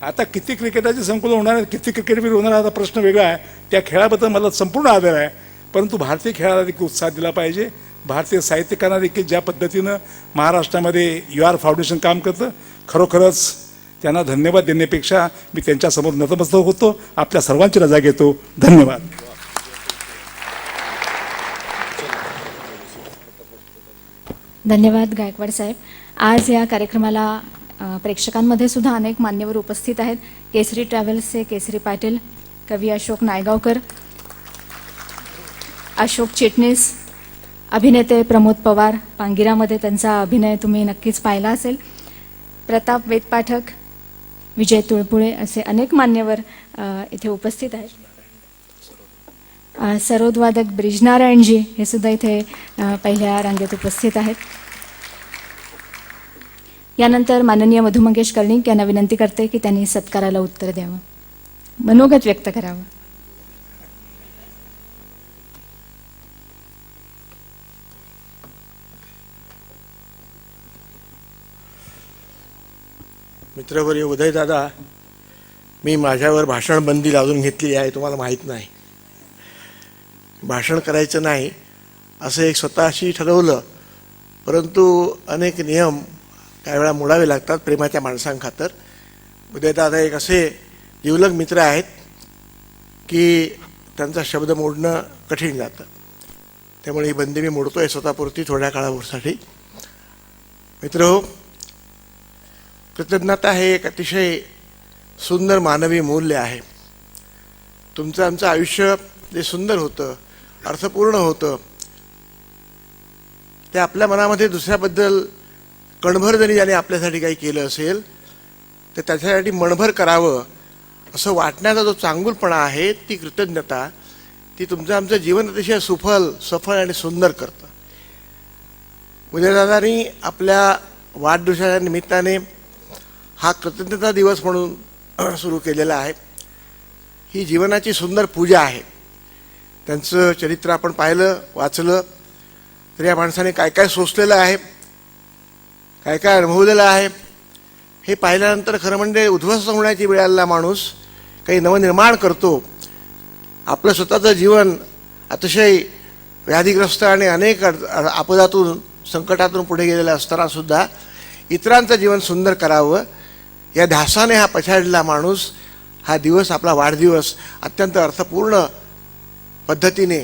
आता किती क्रिकेटाचे संकुलन होणार आहेत, किती क्रिकेटवीर होणार आहे, हा प्रश्न वेगळा आहे. त्या खेळाबद्दल मला संपूर्ण आदर आहे. परंतु भारतीय खेळाला देखील उत्साह दिला पाहिजे. भारतीय साहित्यिकांना देखील ज्या पद्धतीनं महाराष्ट्रामध्ये UR फाउंडेशन काम करतं, खरोखरच त्यांना धन्यवाद देण्यापेक्षा मी त्यांच्यासमोर नतमस्तक होतो. आपल्या सर्वांची रजा घेतो. धन्यवाद. धन्यवाद गायकवाड साहेब. आज या कार्यक्रमाला प्रेक्षकांमध्ये सुद्धा अनेक मान्यवर उपस्थित आहेत. केसरी ट्रॅव्हल्सचे केसरी पाटील, कवी अशोक नायगावकर, अशोक चिटणीस, अभिनेते प्रमोद पवार, पांगिरामध्ये त्यांचा अभिनय तुम्ही नक्कीच पाहिला असेल, प्रताप वेदपाठक, विजय तुळपुळे असे अनेक मान्यवर इथे उपस्थित आहेत. सरोदवादक ब्रिजनारायणजी हे सुद्धा इथे पहिल्या रांगेत उपस्थित आहेत. यानंतर माननीय मधु मंगेश कर्णिक यांना विनंती करते की त्यांनी सत्काराला उत्तर द्यावं, मनोगत व्यक्त करावं. मित्रवर्य उदयदादा, मी माझ्यावर भाषण बंदी लावून घेतली आहे, तुम्हाला माहीत नाही. भाषण करायचं नाही असं एक स्वतःशी ठरवलं, परंतु अनेक नियम काही वेळा मोडावे लागतात प्रेमाच्या माणसांखातर. उदयदादा एक असे जिवलग मित्र आहेत की त्यांचा शब्द मोडणं कठीण जातं. त्यामुळे ही बंदी मी मोडतोय स्वतःपुरती थोड्या काळासाठी. मित्रहो, कृतज्ञता हे एक अतिशय सुंदर मानवी मूल्य आहे. तुमचं आमचं आयुष्य जे सुंदर होतं, अर्थपूर्ण होतं, ते आपल्या मनामध्ये दुसऱ्याबद्दल कणभर जरी ज्याने आपल्यासाठी काही केलं असेल तर त्याच्यासाठी मणभर करावं असं वाटण्याचा जो चांगुलपणा आहे, ती कृतज्ञता, ती तुमचं आमचं जीवन अतिशय सफळ आणि सुंदर करतं. उदयदादांनी आपल्या वाढदिवसाच्या निमित्ताने हा कृतज्ञता दिवस म्हणून सुरू केलेला आहे. ही जीवनाची सुंदर पूजा आहे. त्यांचं चरित्र आपण पाहिलं, वाचलं तर या माणसाने काय काय सोसलेलं आहे, काय काय अनुभवलेलं आहे, हे पाहिल्यानंतर खरं म्हणजे उद्ध्वस्त होण्याची वेळ आलेला माणूस काही नवनिर्माण करतो. आपलं स्वतःचं जीवन अतिशय व्याधीग्रस्त आणि अनेक आपदातून संकटातून पुढे गेलेलं असताना सुद्धा इतरांचं जीवन सुंदर करावं या ध्यासाने हा पछाडलेला माणूस हा दिवस, आपला वाढदिवस अत्यंत अर्थपूर्ण पद्धतीने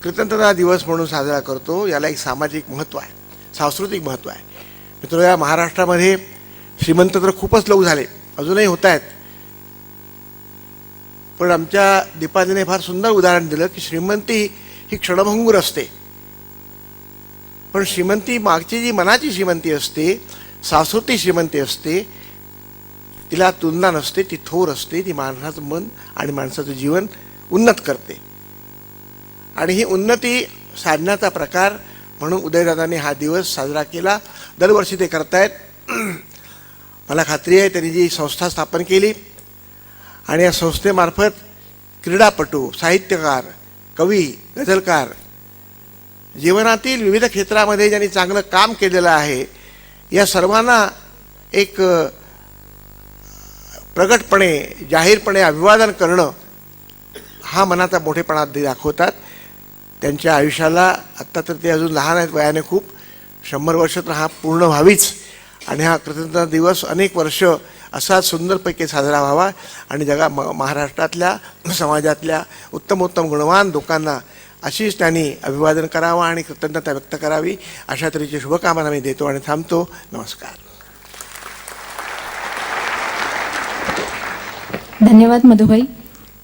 कृतज्ञता दिवस म्हणून साजरा करतो. याला एक सामाजिक महत्त्व आहे, सांस्कृतिक महत्त्व आहे. मित्र, या महाराष्ट्रामध्ये श्रीमंत तर खूपच लोक झाले, अजूनही होत आहेत. पण आमच्या दीपालीने फार सुंदर उदाहरण दिलं की श्रीमंती ही क्षणभंगूर असते, पण श्रीमंती मागची जी मनाची श्रीमंती असते, सांस्कृतिक श्रीमंती असते, तिला तुलना नसते, ती थोर असते, ती माणसाचं मन आणि माणसाचं जीवन उन्नत करते. आणि ही उन्नती साधण्याचा प्रकार म्हणून उदयदादांनी हा दिवस साजरा केला. दरवर्षी ते करतायत. मला खात्री आहे त्यांनी जी संस्था स्थापन केली आणि या संस्थेमार्फत क्रीडापटू, साहित्यकार, कवी, गझलकार, जीवनातील विविध क्षेत्रामध्ये ज्यांनी चांगलं काम केलेलं आहे, या सर्वांना एक प्रगटपणे, जाहीरपणे अभिवादन करणं हा मनाचा मोठेपणा दाखवतात. त्यांच्या आयुष्याला, आत्ता तर ते अजून लहान आहेत वयाने खूप, 100 वर्ष तर हा पूर्ण व्हावीच आणि हा कृतज्ञता दिवस अनेक वर्ष असा सुंदरपैकी साजरा व्हावा आणि महाराष्ट्रातल्या समाजातल्या उत्तमोत्तम गुणवान लोकांना अशीच त्यांनी अभिवादन करावं आणि कृतज्ञता व्यक्त करावी, अशा तऱ्हेची शुभकामना मी देतो आणि थांबतो. नमस्कार. धन्यवाद मधुभाई.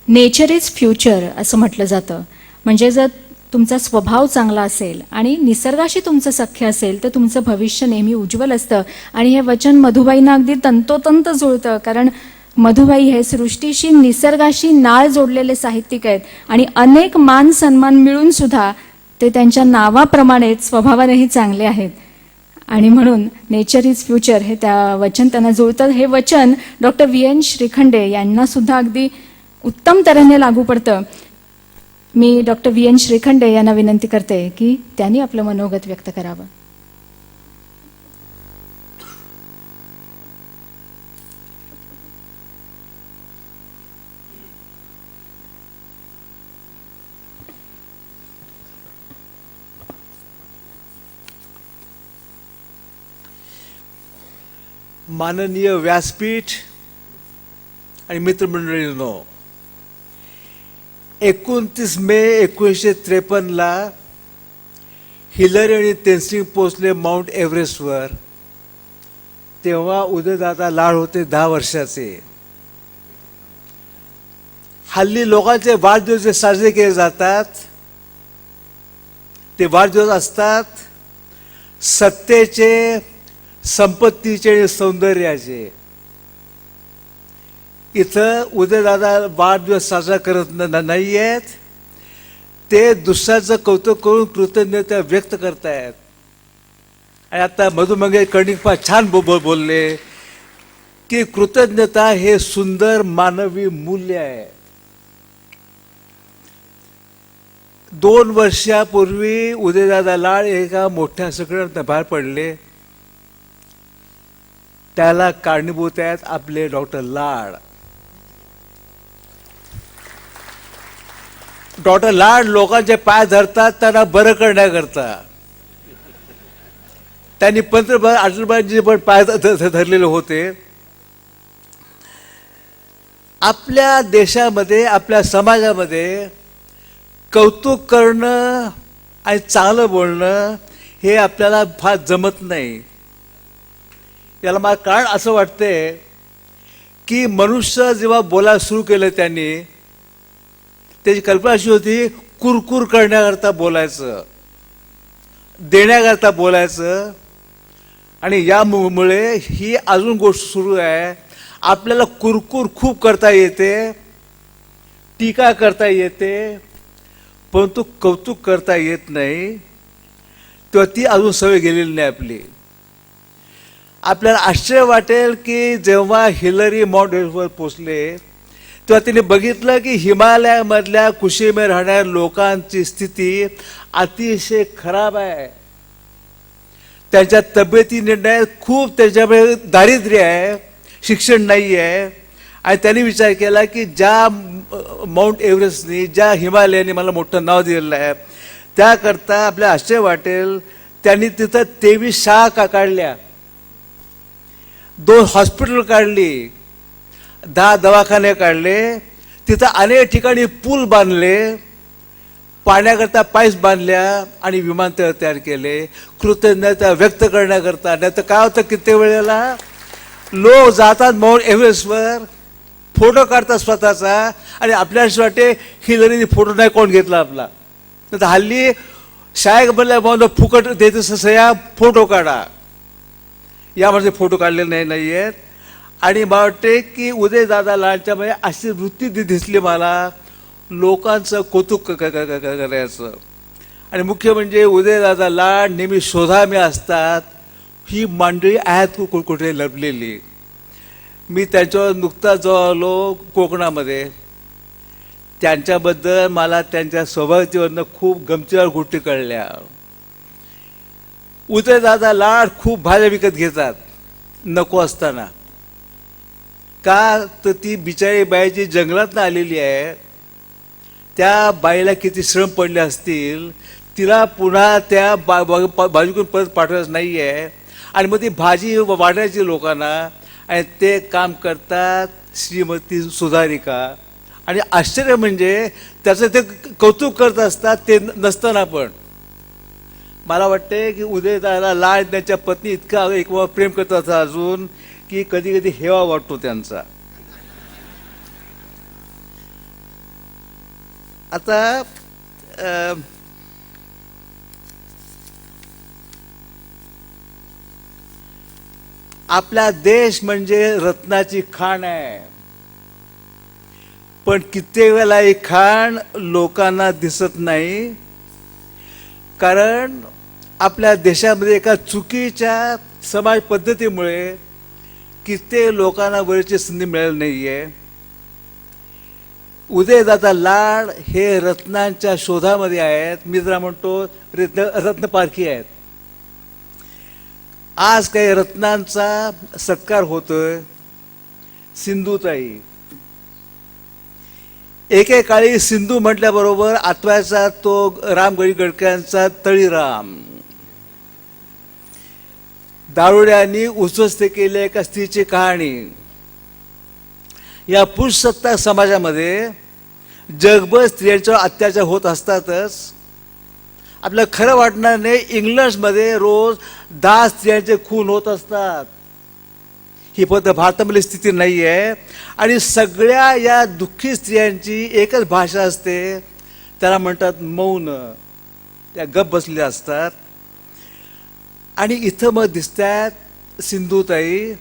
नेचर इज फ्युचर असं म्हटलं जातं. म्हणजे जर तुमचा स्वभाव चांगला असेल आणि निसर्गाशी तुमचं सख्य असेल तर तुमचं भविष्य नेहमी उज्ज्वल असतं. आणि हे वचन मधुबाईंना अगदी तंतोतंत जुळतं, कारण मधुबाई हे सृष्टीशी, निसर्गाशी नाळ जोडलेले साहित्यिक आहेत आणि अनेक मान सन्मान मिळून सुद्धा ते त्यांच्या नावाप्रमाणेच स्वभावानेही चांगले आहेत. आणि म्हणून नेचर इज फ्युचर हे वचन त्यांना जुळतं. हे वचन डॉक्टर VN श्रीखंडे यांना सुद्धा अगदी उत्तम तऱ्हेने लागू पडतं. मी डॉक्टर VN श्रीखंडे यांना विनंती करते की त्यांनी आपलं मनोगत व्यक्त करावं. माननीय व्यासपीठ आणि मित्रमंडळींनो, 29 मे 1953 हिलरी आणि तेनसिंग पोचले माउंट एव्हरेस्टवर. तेव्हा उदयदादा लाड होते 10 वर्षाचे. हल्ली लोकांचे वाढदिवस जे साजरे केले जातात ते वाढदिवस असतात सत्तेचे, संपत्तीचे आणि सौंदर्याचे. इथं उदयदादा वाढदिवस साजरा करत नाही आहेत, ते दुसऱ्याचं कौतुक करून कृतज्ञता व्यक्त करतायत. आणि आता मधु मंगेश कर्णिक फार छान बोलले की कृतज्ञता हे सुंदर मानवी मूल्य आहे. 2 वर्षापूर्वी उदयदादा लाड एका मोठ्या संकटात बाहेर पडले. त्याला कारणीभूत आहेत आपले डॉक्टर लाड. डॉक्टर लाड लोकांचे पाय धरतात त्यांना बरं करण्याकरता. त्यांनी पंतप्रधान अटलबाईंचे पण पाय धरलेले होते. आपल्या देशामध्ये, आपल्या समाजामध्ये कौतुक करणं आणि चांगलं बोलणं हे आपल्याला फार जमत नाही. याला मला कारण असं वाटते की मनुष्य जेव्हा बोलायला सुरू केलं त्यांनी, त्याची कल्पना अशी होती कुरकुर करण्याकरता बोलायचं, देण्याकरता बोलायचं. आणि यामुळे ही अजून गोष्ट सुरू आहे. आपल्याला कुरकुर खूप करता येते, टीका करता येते, परंतु कौतुक करता येत नाही. तेव्हा ती अजून सवय गेलेली नाही आपली. आपल्याला आश्चर्य वाटेल की जेव्हा हिलरी माउंट एव्हरेस्टवर पोचले तेव्हा तिने बघितलं की हिमालयामधल्या कुशीमध्ये राहणाऱ्या लोकांची स्थिती अतिशय खराब आहे. त्यांच्या तब्येतीने खूप त्याच्यामुळे दारिद्र्य आहे, शिक्षण नाही आहे. आणि त्यांनी विचार केला की ज्या माउंट एव्हरेस्टनी, ज्या हिमालयाने मला मोठं नाव दिलेलं आहे, त्याकरता आपल्याला आश्चर्य वाटेल त्यांनी तिथं 23 शाळा काढल्या, 2 हॉस्पिटल काढली, 10 दवाखाने काढले, तिथं अनेक ठिकाणी पूल बांधले, पाण्याकरता पाईप्स बांधल्या आणि विमानतळ तयार केले कृतज्ञता व्यक्त करण्याकरता. नाही तर काय होतं, किती वेळेला लोक जातात माउंट एव्हरेस्टवर, फोटो काढतात स्वतःचा, आणि आपल्याला वाटते हिलरीने फोटो नाही कोण घेतला आपला. तर हल्ली शाळेत म्हणल्या फुकट देते सया, फोटो काढा. यामध्ये फोटो काढलेले नाही आहेत. आणि मला वाटते की उदयदादा लाडच्यामध्ये अशी वृत्ती दिसली मला, लोकांचं कौतुक करायचं. आणि मुख्य म्हणजे उदयदादा लाड नेहमी शोधामे असतात. ही मंडळी आहेत कुठे लपलेली. मी त्यांच्यावर नुकताच जो आलो कोकणामध्ये, त्यांच्याबद्दल मला त्यांच्या स्वभावावरनं खूप गमतीदार गोष्टी कळल्या. उदयदादा लाड खूप भाज्या विकत घेतात नको असताना. का तर ती बिचारी बाई जी जंगलातनं आलेली आहे, त्या बाईला किती श्रम पडले असतील, तिला पुन्हा त्या बाजूकडून परत पाठवायचं नाही आहे. आणि मग ती भाजी वाटायची लोकांना, आणि ते काम करतात श्रीमती सुधारिका. आणि आश्चर्य म्हणजे त्याचं ते कौतुक करत असतात ते नसताना पण. मला वाटते की उदयदादा लाड त्यांच्या पत्नी इतका एकमेकावर प्रेम करतात अजून की कधी कधी हेवा वाटतो त्यांचा. आता आपला देश म्हणजे रत्नाची खाण आहे, पण कित्येक वेळेला ही खाण लोकांना दिसत नाही. कारण आपल्या देशामध्ये एका चुकीच्या समाज पद्धतीमुळे कित्येक लोकांना वरची संधी मिळाली नाही आहे. उदयदादा लाड हे रत्नांच्या शोधामध्ये आहेत. मी जरा म्हणतो रत्नपारखी आहेत. आज काही रत्नांचा सत्कार होतोय. सिंधुताई, एकेकाळी सिंधू म्हटल्याबरोबर आठवायचा तो रामगडी गडकऱ्यांचा तळीराम. दारुड्यांनी उद्ध्वस्त केलेल्या एका स्त्रीची कहाणी. या पुरुषसत्ताक समाजामध्ये जगभर स्त्रियांच्यावर अत्याचार होत असतातच. आपल्याला खरं वाटणार नाही, इंग्लंडमध्ये रोज 10 स्त्रियांचे खून होत असतात. ही फक्त भारतामधली स्थिती नाही आहे. आणि सगळ्या या दुःखी स्त्रियांची एकच भाषा असते, त्याला म्हणतात मौन. त्या गप्प बसलेल्या असतात. आणि इथं मग दिसतात सिंधुताई.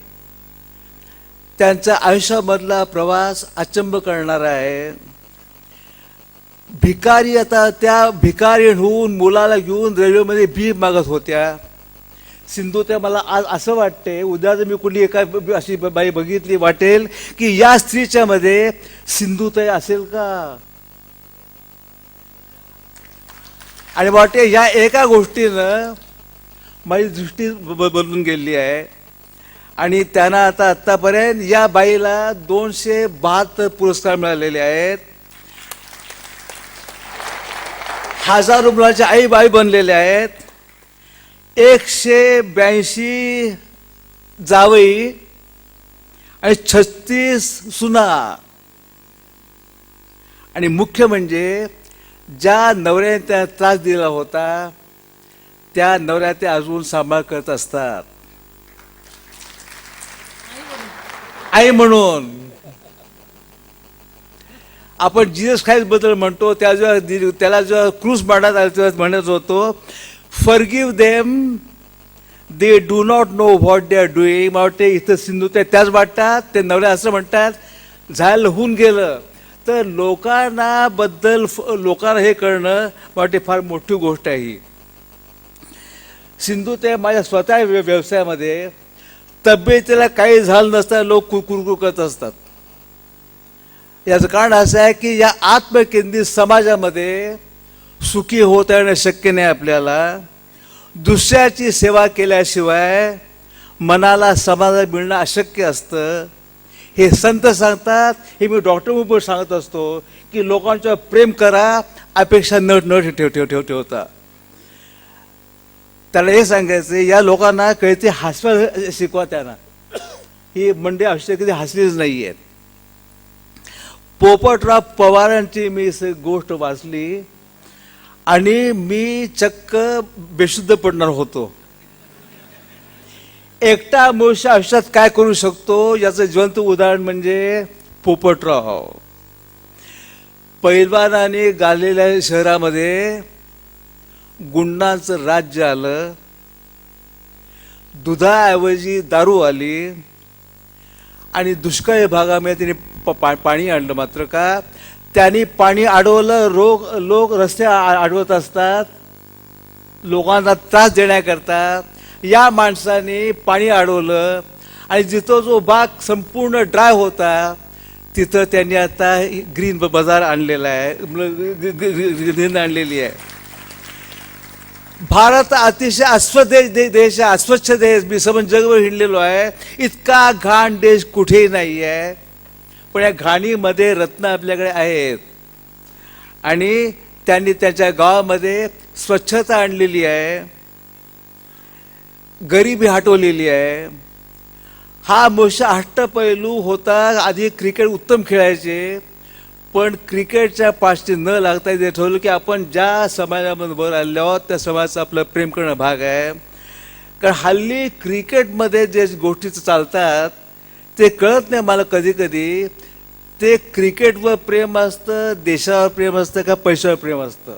त्यांच्या आयुष्यामधला प्रवास अचंब करणारा आहे. भिकारी, आता त्या भिकारी होऊन मुलाला घेऊन रेल्वेमध्ये भीक मागत होत्या. सिंधुताई, मला आज असं वाटते, उद्या जर मी कुठली एका अशी बाई बघितली वाटेल की या स्त्रीच्या मध्ये सिंधुताई असेल का. आणि वाटते या एका गोष्टीनं माझी दृष्टी बदलून गेली आहे. आणि त्यांना आता आत्तापर्यंत या बाईला 272 पुरस्कार मिळालेले आहेत. हजारो मुलांच्या आई बाई बनलेल्या आहेत. 182 जावई आणि 36 सुना, आणि मुख्य म्हणजे ज्या नवऱ्याने त्यांना त्रास दिला होता त्या नवऱ्या ते अजून सांभाळ करत असतात. आई म्हणून आपण जीसस ख्राइस्ट बद्दल म्हणतो, त्याला जेव्हा क्रूस मारण्यात आलं तेव्हा म्हणत होतो, forgive them, they do not know what they are doing. मला वाटते इथं सिंधू त्याच वाटतात, ते नवऱ्या असं म्हणतात, झालं होऊन गेलं. तर लोकांना हे कळणं मला वाटते फार मोठी गोष्ट आहे ही. सिंधू ते माझ्या स्वतः व्यवसायामध्ये तब्येतीला काही झालं नसता लोक कुरकुर करत असतात. याचं कारण असं आहे की या आत्मकेंद्रित समाजामध्ये सुखी होता येणं शक्य नाही आपल्याला. दुसऱ्याची सेवा केल्याशिवाय मनाला समाधान मिळणं अशक्य असतं. हे संत सांगतात, हे मी डॉक्टर म्हणून सांगत असतो की लोकांच्यावर प्रेम करा, अपेक्षा न ठेवता. त्याला हे सांगायचं, या लोकांना कळते हसवा शिकवा त्यांना. ही मंडळी अशी कधी हसलीच नाही आहेत. पोपटराव पवारांची मी गोष्ट वाचली आणि मी चक्क बेशुद्ध पडणार होतो. एकटा मनुष्य आयुष्यात काय करू शकतो याचं जिवंत उदाहरण म्हणजे पोपटराव. पैलवानाने गाजलेल्या शहरामध्ये गुंडांचं राज्य आलं, दुधाऐवजी दारू आली आणि दुष्काळी भागामध्ये त्यांनी पाणी आणलं. मात्र का त्यांनी पाणी अडवलं, लोक रस्ते अडवत असतात लोकांना त्रास देण्याकरता. या माणसाने पाणी अडवलं आणि जिथं जो भाग संपूर्ण ड्राय होता तिथं त्यांनी आता ग्रीन बाजार आणलेला आहे, ग्रीन आणलेली आहे. भारत अतिशय अस्वच्छ देश आहे, अस्वच्छ देश. मी समज जगभर हिंडलेलो आहे, इतका घाण देश कुठेही नाही आहे. पण या घाणीमध्ये रत्न आपल्याकडे आहेत आणि त्यांनी त्याच्या गावामध्ये स्वच्छता आणलेली आहे, गरिबी हटवलेली आहे. हा मनुष्य अष्टपैलू होता. आधी क्रिकेट उत्तम खेळायचे, पण क्रिकेटच्या पाठी न लागता ते ठरवलं की आपण ज्या समाजामध्ये वर आलेलो आहोत त्या समाजाचं आपलं प्रेम करणं भाग आहे. कारण हल्ली क्रिकेटमध्ये जे गोष्टी चालतात ते कळत नाही मला कधी कधी. ते क्रिकेटवर प्रेम असतं, देशावर प्रेम असतं का पैशावर प्रेम असतं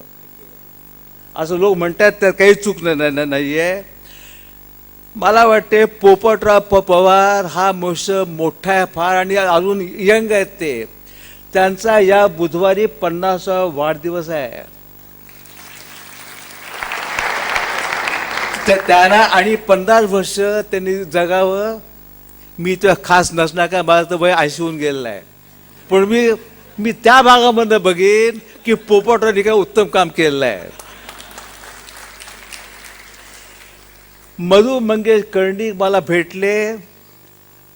असं लोक म्हणतात. त्यात काही चूक नाही आहे. मला वाटते पोपटराव पवार हा मनुष्य मोठा आहे फार आणि अजून यंग आहेत ते. त्यांचा या बुधवारी 50वा वाढदिवस आहे. त्यांना आणि 50 वर्ष त्यांनी जगावं. मी तर खास नसणार का माझं तर वय 80 होऊन गेलेलं आहे. पण मी त्या भागामध्ये बघेन की पोपटरावनी काय उत्तम काम केलेलं आहे. मधु मंगेश कर्णिक मला भेटले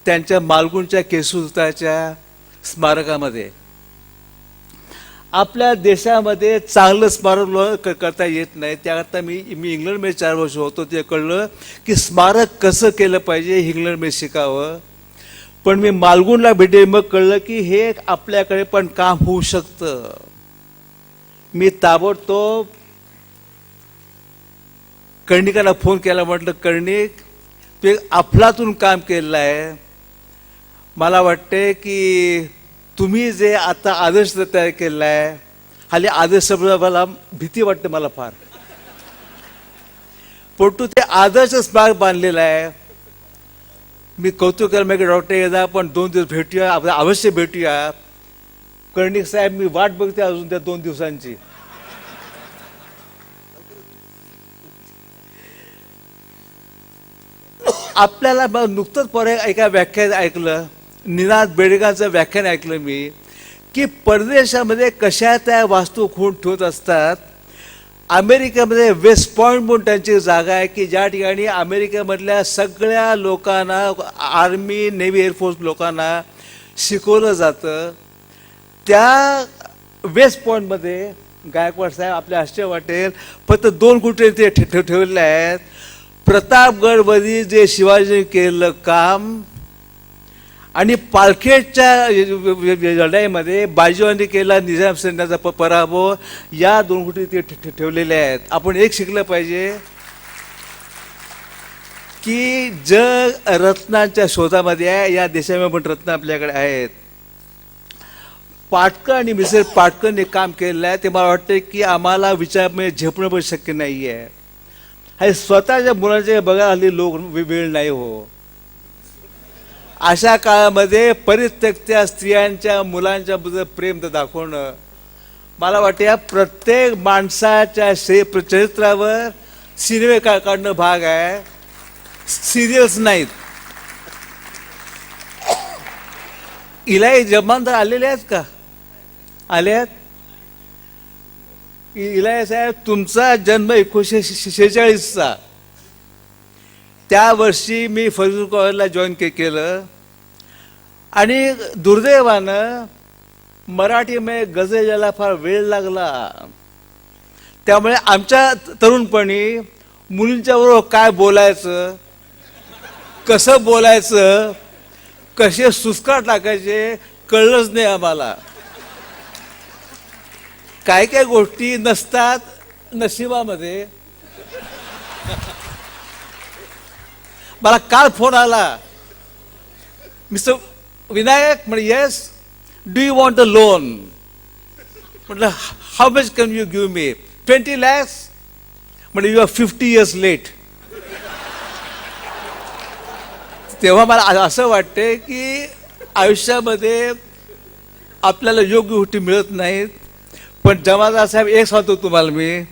त्यांच्या मालगुणच्या केशुताच्या स्मारकामध्ये. आपल्या देशामध्ये चांगलं स्मारक करता येत नाही, त्याकरता मी इंग्लंडमध्ये 4 वर्ष होतो. ते कळलं की स्मारक कसं केलं पाहिजे इंग्लंडमध्ये शिकावं. पण मी मालगुणला भेटले, मग कळलं की हे आपल्याकडे पण काम होऊ शकतं. मी ताबडतोब कर्णिकाला फोन केला, म्हटलं कर्णिक तू एक अफलातून काम केलेलं आहे. मला वाटते की तुम्ही जे आता आदर्श तयार केलेला आहे, हल्ली आदर्श शब्दाला भीती वाटते मला फार. परंतु ते आदर्श स्मारक बांधलेलं आहे. मी कौतुक केलं, मग डॉक्टर येदा आपण 2 दिवस भेटूया, आपण अवश्य भेटूया. कर्णिक साहेब मी वाट बघते अजून त्या 2 दिवसांची. आपल्याला नुकतंच एका व्याख्यान ऐकलं, निनाद बेडगांचं व्याख्यान ऐकलं मी की परदेशामध्ये कशा त्या वास्तू खूण ठेवत असतात. अमेरिकेमध्ये वेस्ट पॉईंट म्हणून त्यांची जागा आहे की ज्या ठिकाणी अमेरिकेमधल्या सगळ्या लोकांना, आर्मी नेव्ही एअरफोर्स लोकांना शिकवलं जातं. त्या वेस्ट पॉईंटमध्ये गायकवाड साहेब आपल्या आश्चर्य वाटेल फक्त 2 गुंठे ते ठेवलेले आहेत. प्रतापगडमध्ये जे शिवाजीने केलेलं काम आणि पालखेडच्या लढाईमध्ये बाजीवांनी केला निजाम सैन्याचा पराभव, या दोन गोष्टी ते ठेवलेल्या आहेत. आपण एक शिकलं पाहिजे की जग रत्नांच्या शोधामध्ये आहे. या देशामध्ये पण रत्न आपल्याकडे आहेत. पाटकर आणि मिसेस पाटकरने काम केलेलं आहे. ते मला वाटतं की आम्हाला विचार झेपणं पण शक्य नाही आहे. हे स्वतःच्या मुलांचे बघायला हल्ली लोक वेळ नाही हो. अशा काळामध्ये परित्यक्त्या स्त्रियांच्या मुलांच्या बद्दल प्रेम दाखवणं, मला वाटतं या प्रत्येक माणसाच्या चरित्रावर सिनेमे काढणं भाग आहे, सिरियल्स नाहीत. इलाही जमानदार आलेले आहेत का? आले आहेत. इलाही साहेब, तुमचा जन्म 1946चा. त्या वर्षी मी फर्ग्युसन कॉलेजला जॉईन केलं आणि दुर्दैवानं मराठीमध्ये गझल यायला फार वेळ लागला. त्यामुळे आमच्या तरुणपणी मुलींच्या बरोबर काय बोलायचं, कसं बोलायचं, कसे सुस्कार टाकायचे कळलंच नाही आम्हाला. काय काय गोष्टी नसतात नशिबामध्ये. मला काल फोन आला, मिस्टर विनायक म्हणजे yes, do you want a loan. म्हटलं how much can you give me? 20 lakhs. म्हणजे यू आर 50 years लेट. तेव्हा मला असं वाटते की आयुष्यामध्ये आपल्याला योग्य गोष्टी मिळत नाहीत. पण जमादार साहेब, एक सांगतो तुम्हाला मी,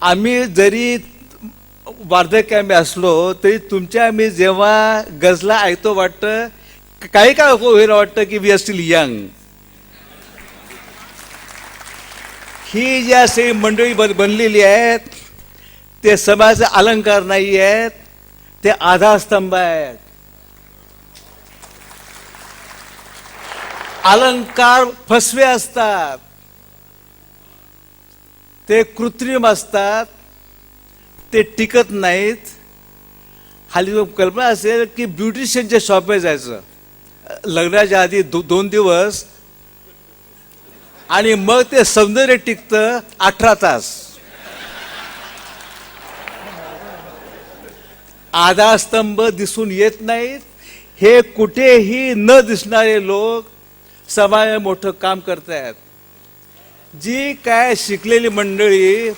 आम्ही जरी वार्धक्यामध्ये असलो तरी तुमच्या मी जेव्हा गझला ऐकतो वाटतं काही काय होईल, वाटतं की वी आर स्टील यंग. ही जी अशी मंडळी बनलेली आहेत ते समाजाचे अलंकार नाही आहेत, ते आधारस्तंभ आहेत. अलंकार फसवे असतात, ते कृत्रिम असतात, ते टिकत नाहीत. हल्ली कल्पना असेल की ब्युटिशियनच्या शॉपमध्ये जायचं लग्नाच्या आधी 2 दिवस आणि मग ते सौंदर्य टिकतं 18 तास. आधारस्तंभ दिसून येत नाहीत. हे कुठेही न दिसणारे लोक समाजात मोठं काम करतायत. जी काय शिकलेली मंडळी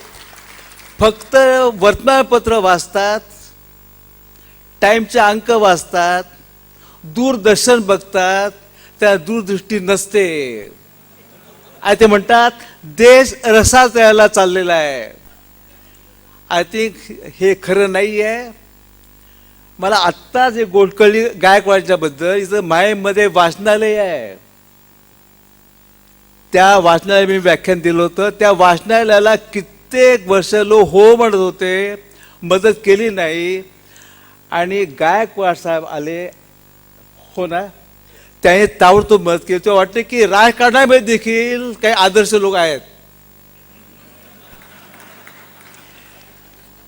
फक्त वर्तमानपत्र वाचतात, टाईमचे अंक वाचतात, दूरदर्शन बघतात, त्या दूरदृष्टी नसते. आणि ते म्हणतात देश रसात यायला चाललेला आहे. आय थिंक हे खरं नाही आहे. मला आत्ता जे गोडकळी गायकवाडच्या बद्दल इथं मायेमध्ये वाचनालय आहे, त्या वाचनालयाला मी व्याख्यान दिलं होतं. त्या वाचनालयाला कित्येक वर्ष लोक हो म्हणत होते, मदत केली नाही. आणि गायकवाड साहेब आले हो ना, त्याने ताबडतोब मदत केली. तेव्हा वाटते की राजकारणामध्ये देखील काही आदर्श लोक आहेत.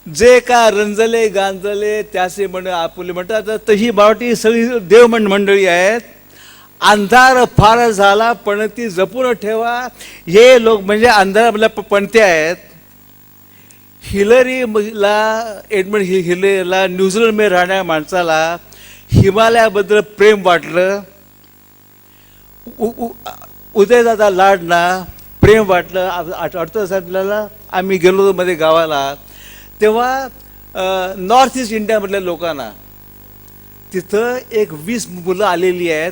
जे का रंजले गांजले त्याचे आपुले म्हणतात, तर ही मराठी सगळी देव मंडळी आहेत. अंधार फार झाला पण ती जपून ठेवा, हे लोक म्हणजे अंधारामधल्या पणते आहेत. हिलरीला, एडमंड हिलरीला न्यूझीलंडमध्ये राहणाऱ्या माणसाला हिमालयाबद्दल प्रेम वाटलं. उदयदादा लाडना प्रेम वाटलं. 38 सालाला आम्ही गेलो मध्ये गावाला, तेव्हा नॉर्थ ईस्ट इंडियामधल्या लोकांना तिथं एक 20 मुलं आलेली आहेत.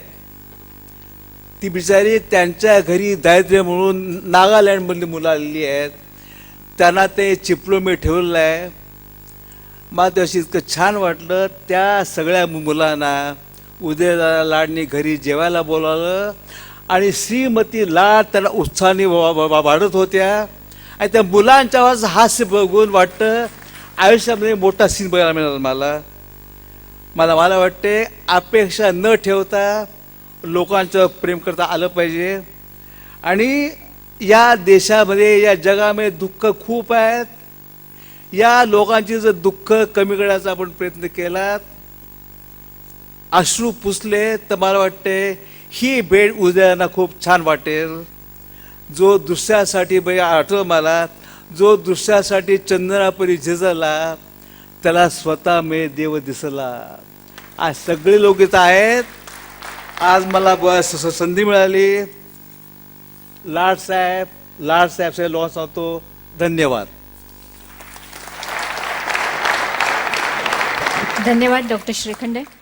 ती बिचारी त्यांच्या घरी दारिद्र्य म्हणून नागालँडमधली मुलं आलेली आहेत. त्यांना ते चिपळूणमध्ये ठेवलेलं आहे. मला ते अशी इतकं छान वाटलं. त्या सगळ्या मुलांना उदयदादा लाडनी घरी जेवायला बोलावलं आणि श्रीमती लाड त्यांना उत्साहाने वाढत होत्या. आणि त्या मुलांच्या हास्य बघून वाटतं आयुष्यामध्ये मोठा सीन बघायला मिळाला. मला वाटते अपेक्षा न ठेवता लोकांचं प्रेम करता आलं पाहिजे. आणि या देशामध्ये, या जगामध्ये दुःख खूप आहेत. या लोकांची जर दुःख कमी करण्याचा आपण प्रयत्न केला, अश्रू पुसले, तर मला वाटते ही भेट उद्याना खूप छान वाटेल. जो दुसऱ्यासाठी आठवलं मला, जो दुसऱ्यासाठी चंदनापरी झिजला, त्याला स्वतः मे देव दिसला. आज सगळे लोक इथं आहेत. आज मला संधी मिळाली. लाडसाहेब लोन सांगतो. धन्यवाद. धन्यवाद डॉक्टर श्रीखंडे.